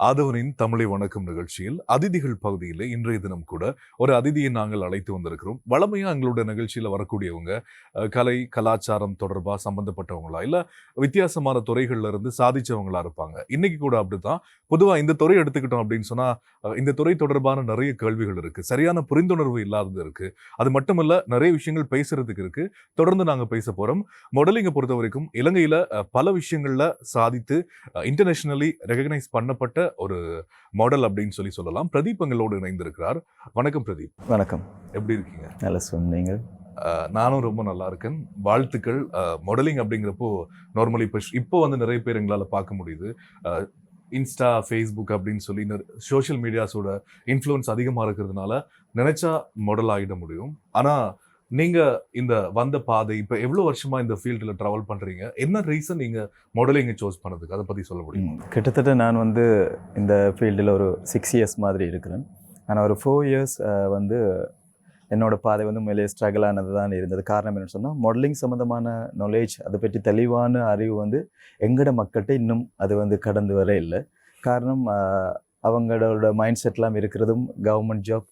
ஆதவனின் தமிழை வணக்கம் நிகழ்ச்சியில் அதிதிகள் பகுதியில் இன்றைய தினம் கூட ஒரு அதிதியை நாங்கள் அழைத்து வந்திருக்கிறோம். வளமையா எங்களோட நிகழ்ச்சியில வரக்கூடியவங்க கலை கலாச்சாரம் தொடர்பா சம்பந்தப்பட்டவங்களா இல்ல வித்தியாசமான துறைகள்ல இருந்து சாதிச்சவங்களா இருப்பாங்க. இன்னைக்கு கூட அப்படித்தான். பொதுவா இந்த துறை எடுத்துக்கிட்டோம் அப்படின்னு சொன்னா இந்த துறை தொடர்பான நிறைய கேள்விகள் இருக்கு. சரியான புரிந்துணர்வு இல்லாதது இருக்கு. அது மட்டுமல்ல, நிறைய விஷயங்கள் பேசுறதுக்கு இருக்கு. தொடர்ந்து நாங்க பேச போறோம். மாடலிங்கை பொறுத்த வரைக்கும் இலங்கையில பல விஷயங்கள்ல சாதித்து இன்டர்நேஷனலி ரெகக்னைஸ் பண்ணப்பட்ட ஒரு மாடல் அப்படின்னு சொல்லலாம். பிரதீப் எங்களோடு இணைந்திருக்கிறார். வணக்கம் பிரதீப். வணக்கம். எப்படி இருக்கீங்க? நல்லா சொன்னீங்க. நானும் ரொம்ப நல்லா இருக்கேன். வாழ்த்துக்கள். மாடலிங் அப்படிங்கிறப்போ நார்மலி இப்போ வந்து நிறைய பேர் எங்களால் பார்க்க முடியுது. இன்ஸ்டா, ஃபேஸ்புக் அப்படின்னு சொல்லி சோஷியல் மீடியாஸோட இன்ஃப்ளூயன்ஸ் அதிகமாக இருக்கிறதுனால நினைச்சா மாடல் ஆகிட முடியும். ஆனால் நீங்க இந்த வந்த பாதை இப்ப எவ்வளவு வருஷமா இந்த ஃபீல்டுல டிராவல் பண்றீங்க? என்ன ரீசன் நீங்க மாடலிங்கை சூஸ் பண்ணதுக்கு? அதை பத்தி சொல்ல முடியும்? கிட்டத்தட்ட நான் வந்து இந்த ஃபீல்டில் ஒரு 6 இயர்ஸ் மாதிரி இருக்கிறேன். ஆனால் ஒரு 4 இயர்ஸ் வந்து என்னோட பாதை வந்து மேலே ஸ்ட்ரகிள் ஆனது தான் இருந்தது. காரணம் என்னென்னு சொன்னால், மாடலிங் சம்மந்தமான நாலேஜ், அதை பற்றி தெளிவான அறிவு வந்து எங்கட மக்கள்கிட்ட இன்னும் அது வந்து கடந்து வர இல்லை. காரணம் அவங்களோட மைண்ட் செட்லாம் இருக்கிறதும் கவர்மெண்ட் ஜாப்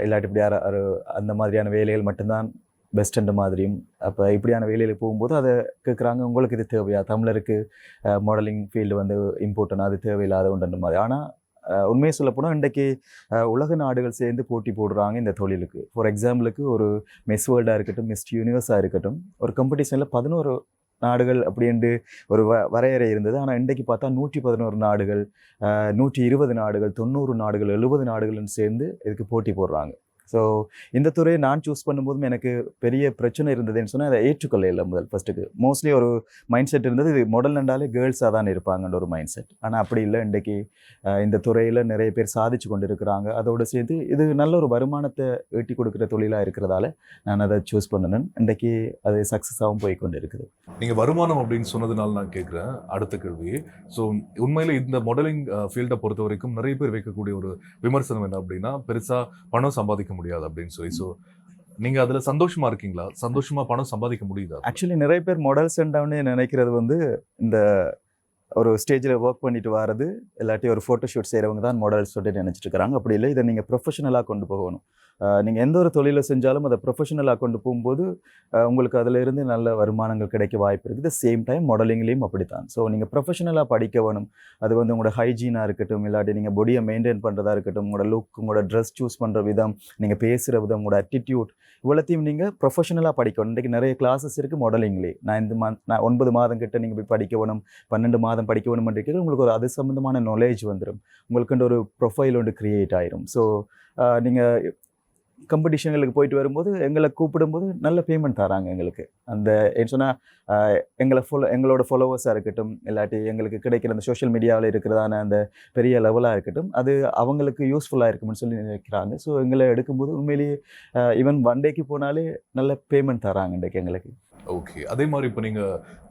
இல்லாட்டி இப்படி ஒரு அந்த மாதிரியான வேலைகள் மட்டும்தான் பெஸ்ட்டுன்ற மாதிரியும். அப்போ இப்படியான வேலையில் போகும்போது அதை கேட்குறாங்க, உங்களுக்கு இது தேவையா, தமிழருக்கு மாடலிங் ஃபீல்டு வந்து இம்பார்ட்டன், அது தேவையில்லாத ஒன்றுன்ற மாதிரி. ஆனால் உண்மையை சொல்லப்போனால் இன்றைக்கு உலக நாடுகள் சேர்ந்து போட்டி போடுறாங்க இந்த தொழிலுக்கு. ஃபார் எக்ஸாம்பிளுக்கு ஒரு மிஸ் வேர்ல்டாக இருக்கட்டும், மிஸ் யூனிவர்ஸாக இருக்கட்டும், ஒரு காம்படிஷனில் 11 நாடுகள் அப்படின்ட்டு ஒரு வரையறை இருந்தது. ஆனால் இன்றைக்கு பார்த்தா 111 நாடுகள், 120 நாடுகள், 90 நாடுகள், 70 நாடுகள்னு சேர்ந்து இதுக்கு போட்டி போடுறாங்க. ஸோ இந்த துறையை நான் சூஸ் பண்ணும்போதும் எனக்கு பெரிய பிரச்சனை இருந்ததுன்னு சொன்னால் அதை ஏற்றுக்கொள்ள இல்லை. ஃபஸ்ட்டுக்கு மோஸ்ட்லி ஒரு மைண்ட் செட் இருந்தது, இது மாடல் என்றாலே கேர்ள்ஸாக தான் இருப்பாங்கன்ற ஒரு மைண்ட் செட். ஆனால் அப்படி இல்லை. இன்றைக்கி இந்த துறையில் நிறைய பேர் சாதிச்சு கொண்டு இருக்கிறாங்க. அதோடு சேர்த்து இது நல்ல ஒரு வருமானத்தை ஈட்டி கொடுக்குற தொழிலாக இருக்கிறதால நான் அதை சூஸ் பண்ணினேன். இன்றைக்கி அது சக்ஸஸாகவும் போய் கொண்டு இருக்குது. நீங்கள் வருமானம் அப்படின்னு சொன்னதுனால நான் கேட்குறேன் அடுத்த கேள்வி. ஸோ உண்மையில் இந்த மாடலிங் ஃபீல்டை பொறுத்த வரைக்கும் நிறைய பேர் வைக்கக்கூடிய ஒரு விமர்சனம் என்ன அப்படின்னா, பெருசாக பணம் சம்பாதிக்க முடியாது அப்படின்னு சொல்லி. ஸோ நீங்க அதுல சந்தோஷமா இருக்கீங்களா? சந்தோஷமா பணம் சம்பாதிக்க முடியுதா? ஆக்சுவலி நிறைய பேர் மாடல்ஸ் என்றவனே நினைக்கிறது வந்து இந்த ஒரு ஸ்டேஜில் ஒர்க் பண்ணிட்டு வர்றது இல்லாட்டி ஒரு ஃபோட்டோ ஷூட் செய்கிறவங்க தான் மாடல்ஸ் சொல்லிட்டு நினச்சிட்டு இருக்கிறாங்க. அப்படி இல்லை, இதை நீங்கள் ப்ரொஃபஷனலாக கொண்டு போகணும். நீங்கள் எந்த ஒரு தொழிலை செஞ்சாலும் அதை ப்ரொஃபஷனலாக கொண்டு போகும்போது உங்களுக்கு அதில் இருந்து நல்ல வருமானங்கள் கிடைக்க வாய்ப்பு இருக்குது. சேம் டைம் மாடலிங்லேயும் அப்படித்தான். ஸோ நீங்கள் ப்ரொஃபஷனலாக படிக்க வேணும். அது வந்து உங்களோட ஹைஜீனாக இருக்கட்டும், இல்லாட்டி நீங்கள் பாடியை மெயின்டைன் பண்ணுறதா இருக்கட்டும், உங்களோட லுக், உங்களோட ட்ரெஸ் சூஸ் பண்ணுற விதம், நீங்கள் பேசுகிற விதம், உங்களோட அட்டிடியூட், இவ்வளோத்தையும் நீங்கள் ப்ரொஃபஷனலாக படிக்கணும். இன்றைக்கு நிறைய கிளாஸஸ் இருக்குது மாடலிங்லேயே. நான் 9 மாதம் கிட்ட நீங்கள் போய் படிக்க வேணும், 12 மாதம் படிக்க வேணும் இருக்கிறது. உங்களுக்கு ஒரு அது சம்மந்தமான நாலேஜ் வந்துடும். உங்களுக்குன்ற ஒரு ப்ரொஃபைல் ஒன்று க்ரியேட் ஆயிரும். ஸோ நீங்கள் காம்படிஷன்களுக்கு போயிட்டு வரும்போது எங்களை கூப்பிடும்போது நல்ல பேமெண்ட் தராங்க எங்களுக்கு. அந்த என்ன சொன்னால் எங்களோட ஃபாலோவர்ஸாக இருக்கட்டும், இல்லாட்டி எங்களுக்கு கிடைக்கிற அந்த சோஷியல் மீடியாவில் இருக்கிறதான அந்த பெரிய லெவலாக இருக்கட்டும், அது அவங்களுக்கு யூஸ்ஃபுல்லாக இருக்கும்னு சொல்லி நினைக்கிறாங்க. ஸோ எங்களை எடுக்கும்போது உண்மையிலேயே ஈவன் 1 டேக்கு போனாலே நல்ல பேமெண்ட் தராங்க இன்றைக்கு எங்களுக்கு. ஓகே. அதே மாதிரி இப்போ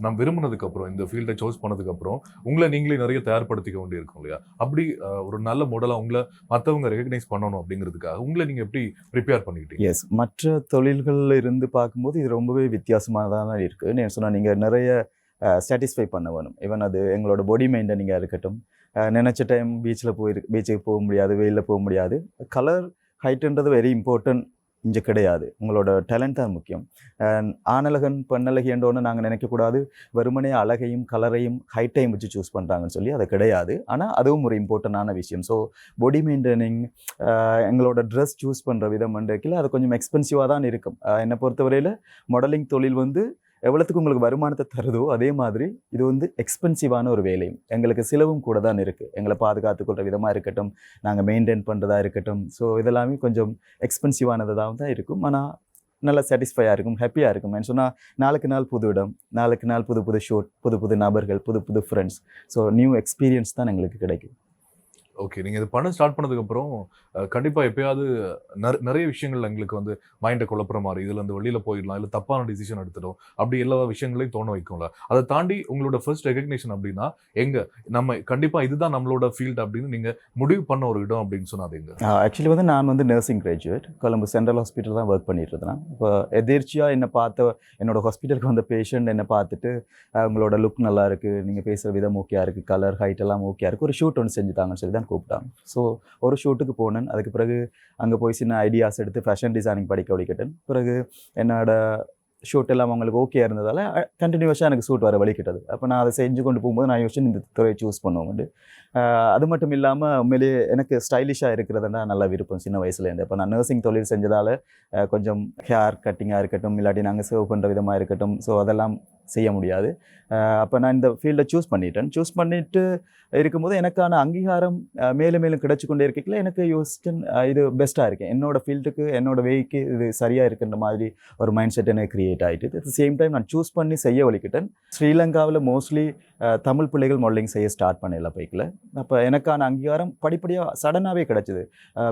நான் விரும்பினதுக்கப்புறம், இந்த ஃபீல்டை சூஸ் பண்ணதுக்கப்புறம் உங்களை நீங்களே நிறைய தயார்படுத்திக்க வேண்டியிருக்கும் இல்லையா? அப்படி ஒரு நல்ல மாடலாக உங்களை மற்றவங்க ரெகக்னைஸ் பண்ணணும் அப்படிங்கிறதுக்காக உங்களை நீங்கள் எப்படி ப்ரிப்பேர் பண்ணிக்கிட்டீங்க? எஸ், மற்ற தொழில்களில் இருந்து பார்க்கும்போது இது ரொம்பவே வித்தியாசமாக தான் இருக்குது. நான் சொன்னால் நீங்கள் நிறைய சாட்டிஸ்ஃபை பண்ண வேணும். ஈவன் அது எங்களோட பாடி மெயின்டைனிங்காக இருக்கட்டும், நினச்ச டைம் பீச்சுக்கு போக முடியாது, வெயிலில் போக முடியாது. கலர் ஹைட்டுன்றது வெரி இம்பார்ட்டன்ட் இங்கே கிடையாது. உங்களோட டேலண்ட் தான் முக்கியம். ஆணழகன் பெண்ணழகின்றோன்னு நாங்கள் நினைக்கக்கூடாது. வெறுமனே அழகையும் கலரையும் ஹைட்டையும் வச்சு சூஸ் பண்ணுறாங்கன்னு சொல்லி அது கிடையாது. ஆனால் அதுவும் ஒரு இம்பார்ட்டண்டான விஷயம். ஸோ பாடி மெயின்டைனிங், எங்களோட ட்ரெஸ் சூஸ் பண்ணுற விதம் என்றைக்கில் அது கொஞ்சம் எக்ஸ்பென்சிவாக தான் இருக்கும். என்னை பொறுத்தவரையில் மாடலிங் தொழில் வந்து எவ்வளோத்துக்கு உங்களுக்கு வருமானத்தை தருதோ அதே மாதிரி இது வந்து எக்ஸ்பென்சிவான ஒரு வேலையும். எங்களுக்கு செலவும் கூட தான் இருக்குது. எங்களை பாதுகாத்துக்கொள்கிற விதமாக இருக்கட்டும், நாங்கள் மெயின்டைன் பண்ணுறதா இருக்கட்டும். ஸோ இதெல்லாமே கொஞ்சம் எக்ஸ்பென்சிவானதாக தான் இருக்கும். ஆனால் நல்லா சாட்டிஸ்ஃபையாக இருக்கும், ஹாப்பியாக இருக்கும். ஏன்னு சொன்னால் நாளுக்கு நாள் புது இடம், நாளுக்கு நாள் புது ஷூட், புது நபர்கள், புது ஃப்ரெண்ட்ஸ். ஸோ நியூ எக்ஸ்பீரியன்ஸ் தான் எங்களுக்கு கிடைக்கும். ஓகே. நீங்க இது பண்ண ஸ்டார்ட் பண்ணதுக்கப்புறம், கண்டிப்பா எப்பயாவது நெறைய விஷயங்கள் எங்களுக்கு வந்து மைண்ட குழப்புற மாரி, இதுலருந்து வெளில போயிடலாம், இல்ல தப்பான டிசிஷன் எடுத்துட்டோம். அப்படி எல்லா விஷயங்களையும் தோண வைக்கும்ல. அத தாண்டி உங்களோட ஃபர்ஸ்ட் ரெகக்னிஷன் அப்படின்னா, எங்க? நம்ம கண்டிப்பா இதுதான் நம்மளோட ஃபீல்ட் அப்படின்னு நீங்க முடிவு பண்ண ஒரு இடம் அப்படின்னு சொன்னா அது எங்க? ஆக்சுவலி வந்து நான் வந்து நர்சிங் கிராஜுவேட். கொலம்பு சென்ட்ரல் ஹாஸ்பிட்டல் தான் ஒர்க் பண்ணிட்டு இருந்தேன். இப்போ எதேர்ச்சியா என்ன பார்த்த என்னோட ஹாஸ்பிட்டலுக்கு வந்த பேஷண்ட் என்ன பார்த்துட்டு, உங்களோட லுக் நல்லா இருக்கு, நீங்க பேசுற விதம் ஓகேயா இருக்கு, கலர், ஹைட் எல்லாம் ஓகேயா இருக்கு. ஒரு ஷூட் ஒண்ணு செஞ்சு தாங்கன்னு சொல்லி தான் கூப்பிட்டாங்க. ஸோ ஒரு ஷூட்டுக்கு போனேன். அதுக்கு பிறகு அங்க போய் சின்ன ஐடியாஸ் எடுத்து ஃபேஷன் டிசைனிங் படிக்க வழிக்கிட்டேன். பிறகு என்னோட ஷூட் எல்லாம் அவங்களுக்கு ஓகே இருந்ததால கண்டினியூஸாக எனக்கு ஷூட் வர வழிக்கிட்டது. அப்போ நான் அதை செஞ்சு கொண்டு போகும்போது நான் யோசிச்சு இந்த துறையை சூஸ் பண்ணுவோம். அது மட்டும் இல்லாமல் உண்மையிலேயே எனக்கு ஸ்டைலிஷாக இருக்கிறதுனா நல்ல விருப்பம் சின்ன வயசுலேருந்து. அப்போ நான் நர்சிங் தொழில் செஞ்சதால் கொஞ்சம் ஹேர் கட்டிங்காக இருக்கட்டும், இல்லாட்டி நாங்கள் சர்வ் பண்ணுற விதமாக இருக்கட்டும், ஸோ அதெல்லாம் செய்ய முடியாது. அப்போ நான் இந்த ஃபீல்டை சூஸ் பண்ணிட்டேன். சூஸ் பண்ணிவிட்டு இருக்கும்போது எனக்கான அங்கீகாரம் மேலும் மேலும் கிடைச்சி கொண்டே இருக்கல எனக்கு யோசிச்சேன் இது பெஸ்ட்டாக இருக்கேன், என்னோடய ஃபீல்டுக்கு என்னோடய வேய்க்கு இது சரியாக இருக்குன்ற மாதிரி ஒரு மைண்ட் செட் எனக்கு க்ரியேட் ஆகிட்டு. அட் த சேம் டைம் நான் சூஸ் பண்ணி செய்ய வலிக்கிட்டேன். ஸ்ரீலங்காவில் மோஸ்ட்லி தமிழ் பிள்ளைகள் மாடலிங் செய்ய ஸ்டார்ட் பண்ணல பைக்கில். அப்போ எனக்கான அங்கீகாரம் படிப்படியாக சடனாகவே கிடச்சிது.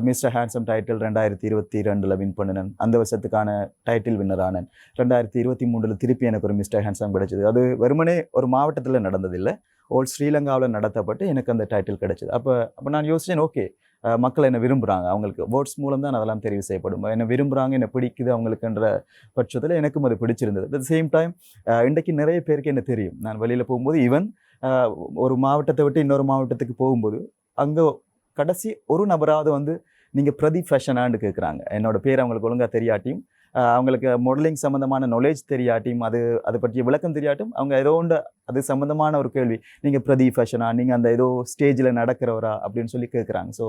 மிஸ்டர் ஹேண்ட்ஸம் டைட்டில் 2022 வின் பண்ணினேன். அந்த வருஷத்துக்கான டைட்டில் வின்னர் ஆனேன். 2023 திருப்பி எனக்கு ஒரு மிஸ்டர் ஹேண்ட்ஸம் கிடச்சிது. அது வெறுமனே ஒரு மாவட்டத்தில் நடந்ததில்லை, ஓல் ஸ்ரீலங்காவில் நடத்தப்பட்டு எனக்கு அந்த டைட்டில் கிடச்சிது. அப்போ நான் யோசித்தேன், ஓகே மக்கள் என்னை விரும்புகிறாங்க, அவங்களுக்கு வேர்ட்ஸ் மூலம் தான் அதெல்லாம் தெரிவு செய்யப்படும், என்னை விரும்புகிறாங்க, என்னை பிடிக்குது அவங்களுக்குன்ற பட்சத்தில் எனக்கும் அது பிடிச்சிருந்தது. அட் த சேம் டைம் இன்றைக்கு நிறைய பேருக்கு என்ன தெரியும், நான் வெளியில் போகும்போது ஈவன் ஒரு மாவட்டத்தை விட்டு இன்னொரு மாவட்டத்துக்கு போகும்போது அங்கே கடைசி ஒரு நபராவது வந்து நீங்கள் பிரதீப் ஃபேஷனான்னு கேட்குறாங்க. என்னோட பேர் அவங்களுக்கு ஒழுங்காக தெரியாட்டியும், அவங்களுக்கு மாடலிங் சம்மந்தமான நாலேஜ் தெரியாட்டியும், அது பற்றிய விளக்கம் தெரியாட்டும், அவங்க ஏதோ ஒன்று அது சம்மந்தமான ஒரு கேள்வி, நீங்கள் பிரதீப் ஃபேஷனா, நீங்கள் அந்த ஏதோ ஸ்டேஜில் நடக்கிறவரா அப்படின்னு சொல்லி கேட்குறாங்க. ஸோ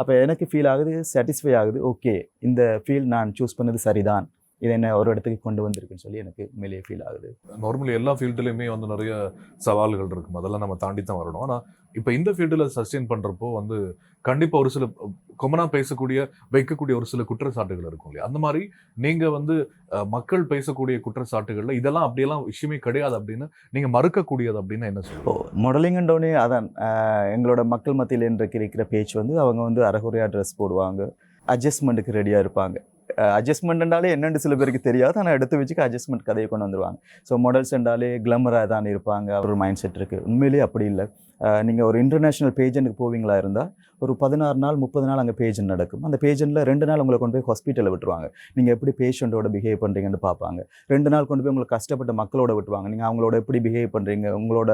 அப்போ எனக்கு ஃபீல் ஆகுது, சாட்டிஸ்ஃபை ஆகுது, ஓகே இந்த ஃபீல்ட் நான் சூஸ் பண்ணது சரிதான், இது என்ன ஒரு இடத்துக்கு கொண்டு வந்திருக்குன்னு சொல்லி எனக்கு மேலே ஃபீல் ஆகுது. நார்மலி எல்லா ஃபீல்டுலையுமே வந்து நிறைய சவால்கள் இருக்கும், அதெல்லாம் நம்ம தாண்டி தான் வரணும். ஆனால் இப்போ இந்த ஃபீல்டில் சஸ்டெயின் பண்ணுறப்போ வந்து கண்டிப்பாக ஒரு சில கொமனாக வைக்கக்கூடிய ஒரு சில குற்றச்சாட்டுகள் இருக்கும் இல்லையா? அந்த மாதிரி நீங்கள் வந்து மக்கள் பேசக்கூடிய குற்றச்சாட்டுகளில் இதெல்லாம் அப்படியெல்லாம் விஷயமே கிடையாது அப்படின்னு நீங்கள் மறுக்கக்கூடியது அப்படின்னா என்ன சொல்லுவோம்? மாடலிங்கன்றோடனே அதான் எங்களோட மக்கள் மத்தியில் இருக்கிற பேச்சு வந்து அவங்க வந்து அரைகுறையாக ட்ரெஸ் போடுவாங்க, அட்ஜஸ்ட்மெண்ட்டுக்கு ரெடியாக இருப்பாங்க. அட்ஜஸ்ட்மெண்ட்னாலே என்னென்னு சில பேருக்கு தெரியாது, ஆனால் எடுத்து வச்சுக்க அட்ஜஸ்ட்மெண்ட் கதையை கொண்டு வந்துடுவாங்க. ஸோ மாடல்ஸ் என்றாலே கிளமராக தான் இருப்பாங்க, ஒரு மைண்ட் செட் இருக்குது. உண்மையிலேயே அப்படி இல்லை. நீங்கள் ஒரு இன்டர்நேஷ்னல் பேஜெண்ட்டுக்கு போவீங்களா இருந்தால் ஒரு 16 நாள் 30 நாள் அங்கே பேஜெண்ட் நடக்கும். அந்த பேஜெண்ட்டில் 2 நாள் உங்களை கொண்டு போய் ஹாஸ்பிட்டலில் விட்டுருவாங்க. நீங்கள் எப்படி பேஷண்ட்டோட பிஹேவ் பண்ணுறீங்கன்னு பார்ப்பாங்க. 2 நாள் கொண்டு போய் உங்களுக்கு கஷ்டப்பட்ட மக்களோட விட்டுருவாங்க. நீங்கள் அவங்களோட எப்படி பிஹேவ் பண்ணுறீங்க, உங்களோட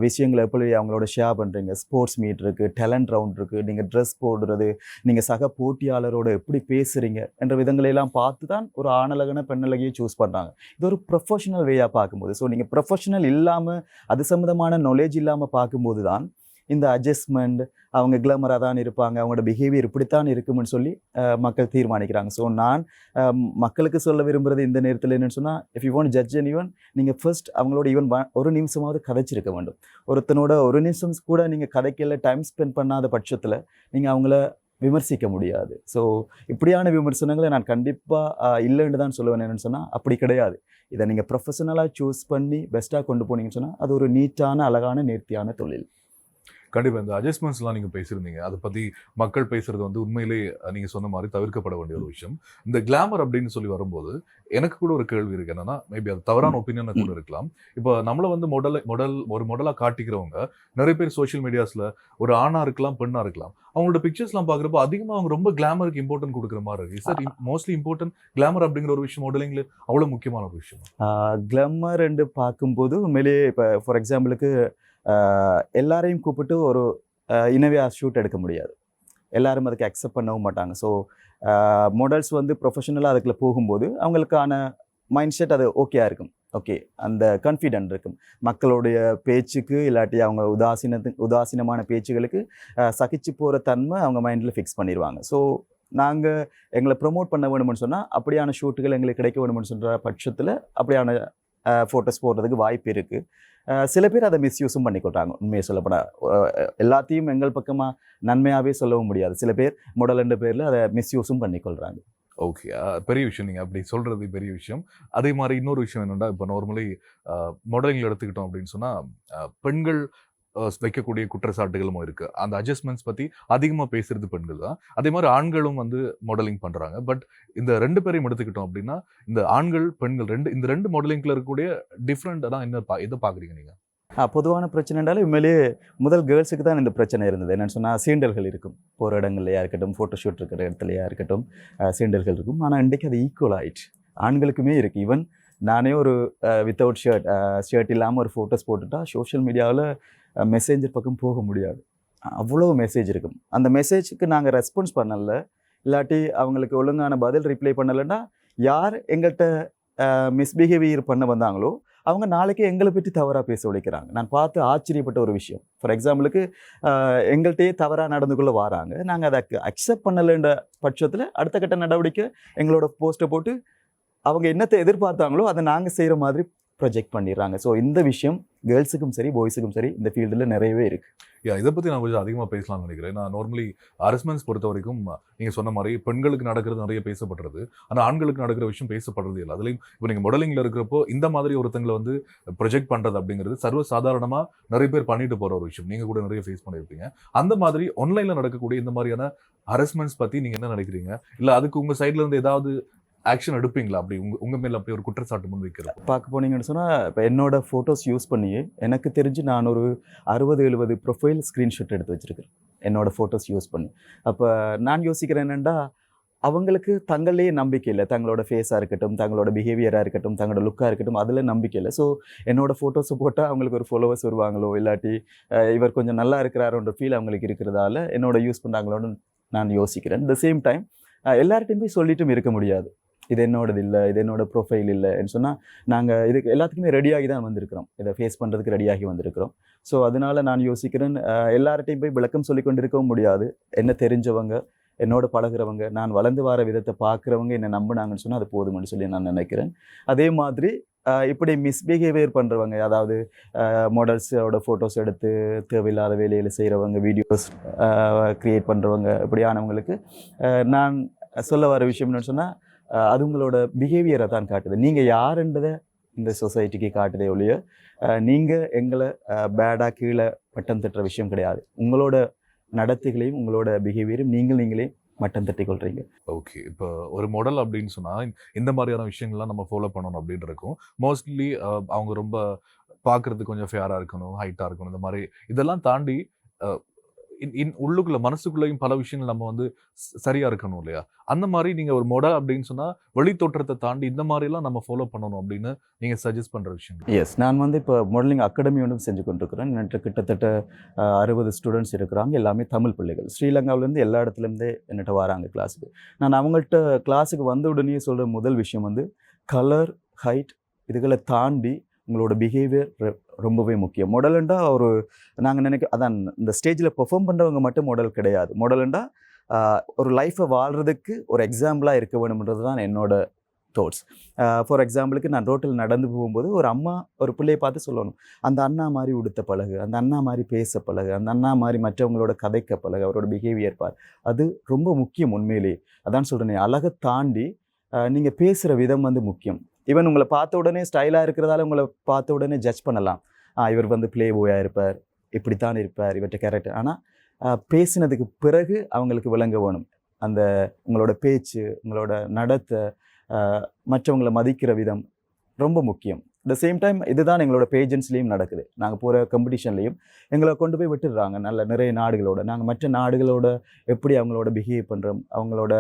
விஷயங்களை எப்படி அவங்களோட ஷேர் பண்ணுறீங்க, ஸ்போர்ட்ஸ் மீட் இருக்குது, டேலண்ட் ரவுண்ட் இருக்குது, நீங்கள் ட்ரெஸ் போடுறது, நீங்கள் சக போட்டியாளரோட எப்படி பேசுகிறீங்க என்ற விதங்களையெல்லாம் பார்த்து தான் ஒரு ஆணழகன பெண்ணழகியை சூஸ் பண்ணுறாங்க. இது ஒரு ப்ரொஃபஷனல் வேயாக பார்க்கும்போது, ஸோ நீங்கள் ப்ரொஃபஷனல் இல்லாமல் அது சம்மந்தமான நாலேஜ் இல்லாமல் பார்க்கும்போது தான் இந்த அட்ஜஸ்ட்மெண்ட், அவங்க கிளாமராக தான் இருப்பாங்க, அவங்களோட பிஹேவியர் இப்படித்தான் இருக்கும்னு சொல்லி மக்கள் தீர்மானிக்கிறாங்க. ஸோ நான் மக்களுக்கு சொல்ல விரும்புகிறது இந்த நேரத்தில் என்னென்னு சொன்னால், if you want judge and even நீங்கள் ஃபர்ஸ்ட் அவங்களோட ஈவன் ஒரு நிமிஷமாவது கதைச்சிருக்க வேண்டும். ஒருத்தனோட ஒரு நிமிஷம் கூட நீங்கள் கதைக்கல டைம் ஸ்பெண்ட் பண்ணாத பட்சத்தில் நீங்கள் அவங்கள விமர்சிக்க முடியாது. ஸோ இப்படியான விமர்சனங்களை நான் கண்டிப்பாக இல்லைன்னு தான் சொல்லுவேன். என்னென்னு சொன்னால் அப்படி கிடையாது. இதை நீங்கள் ப்ரொஃபஷனலாக சூஸ் பண்ணி பெஸ்ட்டாக கொண்டு போனீங்கன்னு சொன்னால் அது ஒரு நீட்டான அழகான நேர்த்தியான தொழில். கண்டிப்பாக இந்த அட்ஜஸ்ட்மெண்ட்ஸ்லாம் நீங்கள் பேசியிருந்தீங்க, அதை பற்றி மக்கள் பேசுகிறது வந்து உண்மையிலேயே நீங்கள் சொன்ன மாதிரி தவிர்க்கப்பட வேண்டிய ஒரு விஷயம். இந்த கிளாமர் அப்படின்னு சொல்லி வரும்போது எனக்கு கூட ஒரு கேள்வி இருக்குது. என்னன்னா, மேபி அது தவறான ஒப்பீனியனாக கூட இருக்கலாம். இப்போ நம்மளை வந்து ஒரு மாடலாக காட்டிக்கிறவங்க நிறைய பேர் சோஷியல் மீடியாஸில் ஒரு ஆணாக இருக்கலாம், பெண்ணாக இருக்கலாம், அவங்களோட பிக்சர்ஸ்லாம் பார்க்குறப்போ அதிகமாக அவங்க ரொம்ப கிளாமருக்கு இம்பார்ட்டன்ட் கொடுக்குற மாதிரி இருக்குது. சார் மோஸ்ட்லி இம்பார்ட்டன்ட் கிளாமர் அப்படிங்கிற ஒரு விஷயம் மாடலிங்கில் அவ்வளோ முக்கியமான ஒரு விஷயம். கிளாமர் என்று பார்க்கும்போது உண்மையிலேயே இப்போ ஃபார் எக்ஸாம்பிளுக்கு எல்லாரையும் கூப்பிட்டு ஒரு இனவியாக ஷூட் எடுக்க முடியாது, எல்லாரும் அதுக்கு அக்செப்ட் பண்ணவும் மாட்டாங்க. ஸோ மாடல்ஸ் வந்து ப்ரொஃபஷனலாக அதுக்குள்ளே போகும்போது அவங்களுக்கான மைண்ட் செட் அது ஓகேயா இருக்கும், ஓகே அந்த கான்ஃபிடென்ட் இருக்கும். மக்களுடைய பேச்சுக்கு இல்லாட்டி அவங்க உதாசீனமான பேச்சுகளுக்கு சகிச்சு போகிற தன்மை அவங்க மைண்டில் ஃபிக்ஸ் பண்ணிடுவாங்க. ஸோ நாங்கள் எங்களை ப்ரொமோட் பண்ண வேணும்னு சொன்னால் அப்படியான ஷூட்டுகள் எங்களுக்கு கிடைக்க வேணும்னு சொல்கிற பட்சத்தில் அப்படியான ஃபோட்டோஸ் போடுறதுக்கு வாய்ப்பு இருக்குது. சில பேர் அதை மிஸ்யூஸும் பண்ணிக்கொள்கிறாங்க. உண்மையை சொல்லப்போனால் எல்லாத்தையும் எங்கள் பக்கமாக நன்மையாகவே சொல்லவும் முடியாது. சில பேர் மாடல் என்ற பேரில் அதை மிஸ்யூஸும் பண்ணிக்கொள்கிறாங்க. ஓகே, பெரிய விஷயம். நீங்கள் அப்படி சொல்கிறது பெரிய விஷயம். அதே மாதிரி இன்னொரு விஷயம் என்னென்னா, இப்போ நார்மலி மாடலிங்கில் எடுத்துக்கிட்டோம் அப்படின்னு சொன்னால் பெண்கள் வைக்கக்கூடிய குற்றச்சாட்டுகளும் இருக்கு. அந்த அட்ஜஸ்ட்மெண்ட்ஸ் பத்தி அதிகமா பேசுறது பெண்கள் தான். அதே மாதிரி ஆண்களும் வந்து மாடலிங் பண்றாங்க. பட் இந்த 2 பேரையும் எடுத்துக்கிட்டோம் அப்படின்னா, இந்த ஆண்கள், பெண்கள் இந்த 2 மாடலிங்ல இருக்கக்கூடிய டிஃபரெண்ட்டா என்ன எத பார்க்குறீங்க நீங்க? பொதுவான பிரச்சனைனாலே உண்மையிலேயே முதல் கேர்ள்ஸுக்கு தான் இந்த பிரச்சனை இருந்தது. என்னன்னு சொன்னா சீண்டல்கள் இருக்கும். போற இடங்கள்லயா இருக்கட்டும், ஃபோட்டோ ஷூட் இருக்கிற இடத்துலயா இருக்கட்டும், சீண்டல்கள் இருக்கும். ஆனா இன்றைக்கு அது ஈக்குவல் ஆயிடுச்சு. ஆண்களுக்குமே இருக்கு. ஈவன் நானே ஒரு வித்தவுட் ஷர்ட் இல்லாம ஒரு ஃபோட்டோஸ் போட்டுட்டா சோஷியல் மீடியாவுல மெசேஞ்சர் பக்கம் போக முடியாது. அவ்வளோ மெசேஜ் இருக்கும். அந்த மெசேஜுக்கு நாங்க ரெஸ்பான்ஸ் பண்ணல, இல்லாட்டி அவங்களுக்கு ஒழுங்கான பதில் ரிப்ளை பண்ணலைன்னா, யார் எங்கள்ட்ட மிஸ்பிஹேவியர் பண்ண வந்தாங்களோ, அவங்க நாளைக்கே எங்களை பற்றி தவறாக பேச வைக்கிறாங்க. நான் பார்த்து ஆச்சரியப்பட்ட ஒரு விஷயம். ஃபார் எக்ஸாம்பிளுக்கு எங்கள்கிட்டயே தவறாக நடந்து கொள்ள வராங்க. நாங்கள் அதை அக்செப்ட் பண்ணலைன்ற பட்சத்தில் அடுத்த கட்ட நடவடிக்கை எங்களோட போஸ்ட்டை போட்டு அவங்க என்னத்தை எதிர்பார்த்தாங்களோ அதை நாங்கள் செய்கிற மாதிரி ப்ரொஜெக்ட் பண்ணிடுறாங்க. ஸோ இந்த விஷயம் கேர்ள்ஸுக்கும் சரி பாய்ஸுக்கும் சரி இந்த ஃபீல்டில் நிறையவே இருக்குது. இதை பற்றி நான் கொஞ்சம் அதிகமாக பேசலாம்னு நினைக்கிறேன். நான் நார்மலி ஹராஸ்மெண்ட்ஸ் பொறுத்த வரைக்கும் நீங்கள் சொன்ன மாதிரி பெண்களுக்கு நடக்கிறது நிறைய பேசப்படுறது, ஆனால் ஆண்களுக்கு நடக்கிற விஷயம் பேசப்படுறது இல்லை. அதுலேயும் இப்போ நீங்கள் மாடலிங்கில் இருக்கிறப்போ இந்த மாதிரி ஒருத்தங்களை வந்து ப்ரொஜெக்ட் பண்ணுறது அப்படிங்கிறது சர்வசாதாரணமாக நிறைய பேர் பண்ணிட்டு போகிற ஒரு விஷயம். நீங்கள் கூட நிறைய ஃபேஸ் பண்ணியிருப்பீங்க. அந்த மாதிரி ஆன்லைனில் நடக்கக்கூடிய இந்த மாதிரியான ஹராஸ்மெண்ட்ஸ் பற்றி நீங்கள் என்ன நினைக்கிறீங்க? இல்லை அதுக்கு உங்கள் சைட்ல இருந்து ஏதாவது ஆக்ஷன் எடுப்பீங்களா? அப்படி உங்க மேல அப்படி ஒரு குற்றச்சாட்டு முன் வைக்கிறது பார்க்க போனீங்கன்னு சொன்னால், இப்போ என்னோட ஃபோட்டோஸ் யூஸ் பண்ணி எனக்கு தெரிஞ்சு நான் ஒரு 60-70 ப்ரொஃபைல் ஸ்க்ரீன்ஷாட் எடுத்து வச்சுருக்கேன் என்னோட ஃபோட்டோஸ் யூஸ் பண்ணி. அப்போ நான் யோசிக்கிறேன் என்னென்னா, அவங்களுக்கு தங்களையே நம்பிக்கை இல்லை. தங்களோட ஃபேஸாக இருக்கட்டும், தங்களோட பிஹேவியராக இருக்கட்டும், தங்களோட லுக்காக இருக்கட்டும், அதில் நம்பிக்கை இல்லை. ஸோ என்னோட ஃபோட்டோஸை போட்டால் அவங்களுக்கு ஒரு ஃபாலோவர்ஸ் வருவாங்களோ, இல்லாட்டி இவர் கொஞ்சம் நல்லா இருக்கிறாரோன்ற ஃபீல் அவங்களுக்கு இருக்கிறதால என்னோட யூஸ் பண்ணுறாங்களோன்னு நான் யோசிக்கிறேன். த சேம் டைம் எல்லார்ட்டையும் போய் சொல்லிட்டும் இருக்க முடியாது. இது என்னோடது இல்லை, இது என்னோட ப்ரொஃபைல் இல்லைன்னு சொன்னால் நாங்கள் இதுக்கு எல்லாத்துக்குமே ரெடியாகி தான் வந்திருக்கிறோம். இதை ஃபேஸ் பண்ணுறதுக்கு ரெடியாகி வந்திருக்கிறோம். ஸோ அதனால நான் யோசிக்கிறேன், எல்லார்ட்டையும் போய் விளக்கம் சொல்லி கொண்டு இருக்கவும் முடியாது. என்ன தெரிஞ்சவங்க, என்னோட பழகிறவங்க, நான் வளர்ந்து வர விதத்தை பார்க்குறவங்க என்னை நம்பினாங்கன்னு சொன்னால் அது போதும்னு சொல்லி நான் நினைக்கிறேன். அதே மாதிரி இப்படி மிஸ்பிஹேவியர் பண்ணுறவங்க, அதாவது மாடல்ஸோட ஃபோட்டோஸ் எடுத்து தேவையில்லாத வேலையில் செய்கிறவங்க, வீடியோஸ் க்ரியேட் பண்ணுறவங்க, இப்படியானவங்களுக்கு நான் சொல்ல வர விஷயம் என்னன்னு சொன்னால், அது உங்களோட பிஹேவியரை தான் காட்டுது. நீங்கள் யாருன்றதை இந்த சொசைட்டிக்கு காட்டுதே ஒழிய நீங்கள் எங்களை பேடாக கீழே பட்டம் தட்டுற விஷயம் கிடையாது. உங்களோட நடத்தைகளையும் உங்களோட பிஹேவியரையும் நீங்களே மட்டம் தட்டி கொள்றீங்க. ஓகே, இப்போ ஒரு மாடல் அப்படின்னு சொன்னால் இந்த மாதிரியான விஷயங்கள்லாம் நம்ம ஃபாலோ பண்ணணும் அப்படின்னு இருக்கும். மோஸ்ட்லி அவங்க ரொம்ப பார்க்குறதுக்கு கொஞ்சம் ஃபேராக இருக்கணும், ஹைட்டாக இருக்கணும், இந்த மாதிரி இதெல்லாம் தாண்டி உள்ளுக்குள்ள மனசுக்குள்ளேயும் பல விஷயங்கள் நம்ம வந்து சரியா இருக்கணும் இல்லையா? அந்த மாதிரி நீங்க ஒரு மாடல் அப்படின்னு சொன்னா வெளி தோற்றத்தை தாண்டி இந்த மாதிரி எல்லாம் நம்ம ஃபாலோ பண்ணணும் அப்படின்னு நீங்க சஜஸ்ட் பண்ற விஷயம்? எஸ், நான் வந்து இப்போ மாடலிங் அகாடமி ஒன்று செஞ்சு கொண்டிருக்கிறேன். என்கிட்ட கிட்டத்தட்ட 60 ஸ்டூடெண்ட்ஸ் இருக்கிறாங்க. எல்லாமே தமிழ் பிள்ளைகள். ஸ்ரீலங்காவிலேருந்து எல்லா இடத்துலேருந்தே என்கிட்ட வராங்க கிளாஸுக்கு. நான் அவங்கள்ட்ட கிளாஸுக்கு வந்த உடனே சொல்கிற முதல் விஷயம் வந்து கலர், ஹைட் இதுகளை தாண்டி உங்களோட பிஹேவியர் ரொம்பவே முக்கியம். மாடலுண்டா நாங்கள் அதான் இந்த ஸ்டேஜில் பெர்ஃபார்ம் பண்ணுறவங்க மட்டும் மாடல் கிடையாது. மாடலுண்டா ஒரு லைஃப்பை வாழ்கிறதுக்கு ஒரு எக்ஸாம்பிளாக இருக்க வேணும்ன்றது தான் என்னோட தாட்ஸ். ஃபார் எக்ஸாம்பிளுக்கு நான் ரோட்டில் நடந்து போகும்போது ஒரு அம்மா ஒரு பிள்ளையை பார்த்து சொல்லணும், அந்த அண்ணா மாதிரி உடுத்த பழகு, அந்த அண்ணா மாதிரி பேச பழகு, அந்த அண்ணா மாதிரி மற்றவங்களோட கதைக்க பழகு, அவரோட பிஹேவியர் பார். அது ரொம்ப முக்கியம் உண்மையிலேயே. அதான் சொல்கிறேன், அழகை தாண்டி நீங்கள் பேசுகிற விதம் வந்து முக்கியம். ஈவன் உங்களை பார்த்த உடனே ஸ்டைலாக இருக்கிறதால உங்களை பார்த்த உடனே ஜட்ஜ் பண்ணலாம். இவர் வந்து ப்ளே பாயாக இருப்பார், இப்படித்தான் இருப்பார், இவர்கிட்ட கேரக்டர். ஆனால் பேசினதுக்கு பிறகு அவங்களுக்கு விளங்க வேணும் அந்த உங்களோட பேச்சு, உங்களோட நடத்தை, மற்றவங்களை மதிக்கிற விதம் ரொம்ப முக்கியம். த சேம் டைம் இதுதான் எங்களோட பேஜன்ஸ்லேயும் நடக்குது. நாங்கள் போகிற காம்படிஷன்லேயும் எங்களை கொண்டு போய் விட்டுடுறாங்க நிறைய நாடுகளோட. நாங்கள் மற்ற நாடுகளோட எப்படி அவங்களோட பிஹேவ் பண்ணுறோம், அவங்களோட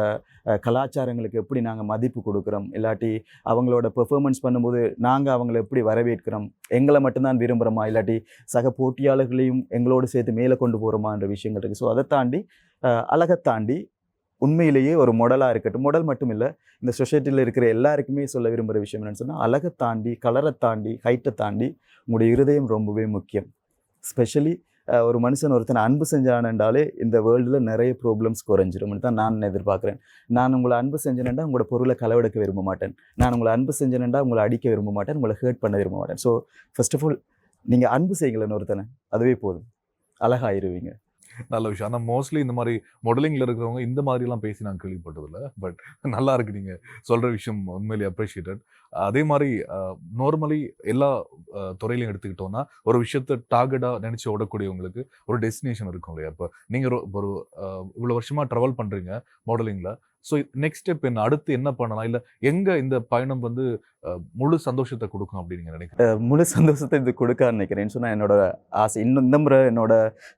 கலாச்சாரங்களுக்கு எப்படி நாங்கள் மதிப்பு கொடுக்குறோம், இல்லாட்டி அவங்களோட பெர்ஃபார்மன்ஸ் பண்ணும்போது நாங்கள் அவங்கள எப்படி வரவேற்கிறோம், எங்களை மட்டும்தான் விரும்புகிறோமா, இல்லாட்டி சக போட்டியாளர்களையும் எங்களோடு சேர்த்து மேலே கொண்டு போகிறோமான்ற விஷயங்கள் இருக்குது. ஸோ அதை தாண்டி அழகை தாண்டி உண்மையிலேயே ஒரு மாடலாக இருக்கட்டும், மாடல் மட்டும் இல்லை, இந்த சொசைட்டியில் இருக்கிற எல்லாருக்குமே சொல்ல விரும்புகிற விஷயம் என்னென்னு சொன்னால், அழகை தாண்டி, கலரை தாண்டி, ஹைட்டை தாண்டி உங்களுடைய இருதயம் ரொம்பவே முக்கியம். ஸ்பெஷலி ஒரு மனுஷன் ஒருத்தனை அன்பு செஞ்சானண்டாலே இந்த வேர்ல்டில் நிறைய ப்ராப்ளம்ஸ் குறைஞ்சிரும்னு தான் நான் எதிர்பார்க்குறேன். நான் உங்களை அன்பு செஞ்சேன்டா உங்களோட பொருளை களவெடுக்க விரும்ப மாட்டேன். நான் உங்களை அன்பு செஞ்சேன்டா உங்களை அடிக்க விரும்ப மாட்டேன், உங்களை ஹர்ட் பண்ண விரும்ப மாட்டேன். ஸோ ஃபர்ஸ்ட் ஆஃப் ஆல் நீங்கள் அன்பு செய்யுங்களேன்னு ஒருத்தனை, அதுவே போதும், அழகாயிருவீங்க. நல்ல விஷயம். ஆனா மோஸ்ட்லி இந்த மாரி மாடலிங்ல இருக்கிறவங்க இந்த மாதிரிலாம் பேசி நான் கேள்விப்பட்டதில்ல. பட் நல்லா இருக்கு நீங்க சொல்ற விஷயம் உண்மையிலேயே அப்ரிஷியேட்டட். அதே மாரி நார்மலி எல்லா துறையிலயும் எடுத்துக்கிட்டோம்னா, ஒரு விஷயத்த டார்கெட்டா நெனச்சு ஓடக்கூடியவங்களுக்கு ஒரு டெஸ்டினேஷன் இருக்கும் இல்லையா? இப்ப நீங்க ஒரு இவ்வளோ வருஷமா ட்ராவல் பண்றீங்க மாடலிங்ல. ஸோ நெக்ஸ்ட் ஸ்டெப் என்ன? அடுத்து என்ன பண்ணலாம்? இல்ல எங்க இந்த பயணம் வந்து முழு சந்தோஷத்த குடுக்கும் அப்படின்னு நீங்க நினைக்கிறீங்க? முழு சந்தோஷத்தை இது கொடுக்கான்னு நினைக்கிறேன்னு சொன்னால் என்னோட ஆசை இன்னும் இந்த முறை என்னோட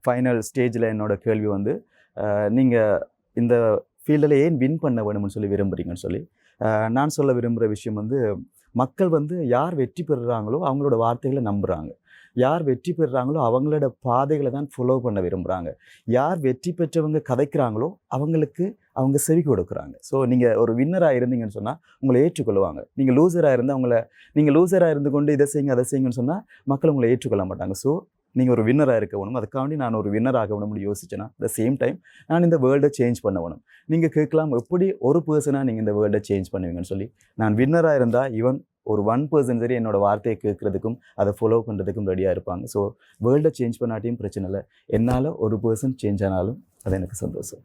ஃபைனல் ஸ்டேஜில் என்னோட கேள்வி வந்து நீங்கள் இந்த ஃபீல்டில் ஏன் வின் பண்ண வேணும்னு சொல்லி விரும்புகிறீங்கன்னு சொல்லி நான் சொல்ல விரும்புகிற விஷயம் வந்து மக்கள் வந்து யார் வெற்றி பெறுறாங்களோ அவங்களோட வார்த்தைகளை நம்புகிறாங்க. யார் வெற்றி பெறுறாங்களோ அவங்களோட பாதைகளை தான் ஃபாலோ பண்ண விரும்புகிறாங்க. யார் வெற்றி பெற்றவங்க கதைக்கிறாங்களோ அவங்களுக்கு அவங்க செவி கொடுக்குறாங்க. ஸோ நீங்கள் ஒரு வின்னராக இருந்தீங்கன்னு சொன்னால் உங்களை ஏற்றுக்கொள்வாங்க. நீங்கள் லூசராக இருந்து கொண்டு இதை செய்யுங்க அதை செய்யுங்கன்னு சொன்னால் மக்கள் உங்களை ஏற்றுக்கொள்ள மாட்டாங்க. ஸோ நீங்கள் ஒரு வின்னராக இருக்க வேணும். அதுக்காண்டி நான் ஒரு வின்னர் ஆக வேணும்னு யோசிச்சேன்னா த சேம் டைம் நான் இந்த வேர்ல்டை சேஞ்ச் பண்ண வேணும். நீங்கள் கேட்கலாம் எப்படி ஒரு பர்சனாக நீங்கள் இந்த வேர்ல்டை சேஞ்ச் பண்ணுவீங்கன்னு சொல்லி. நான் வின்னராக இருந்தால் ஈவன் ஒரு 1% சரி என்னோட வார்த்தையை கேட்குறதுக்கும் அதை ஃபாலோ பண்ணுறதுக்கும் ரெடியாக இருப்பாங்க. ஸோ வேர்ல்டை சேஞ்ச் பண்ணாட்டியும் பிரச்சனை இல்லை. என்னால் ஒரு பர்சன் சேஞ்ச் ஆனாலும் அது எனக்கு சந்தோஷம்.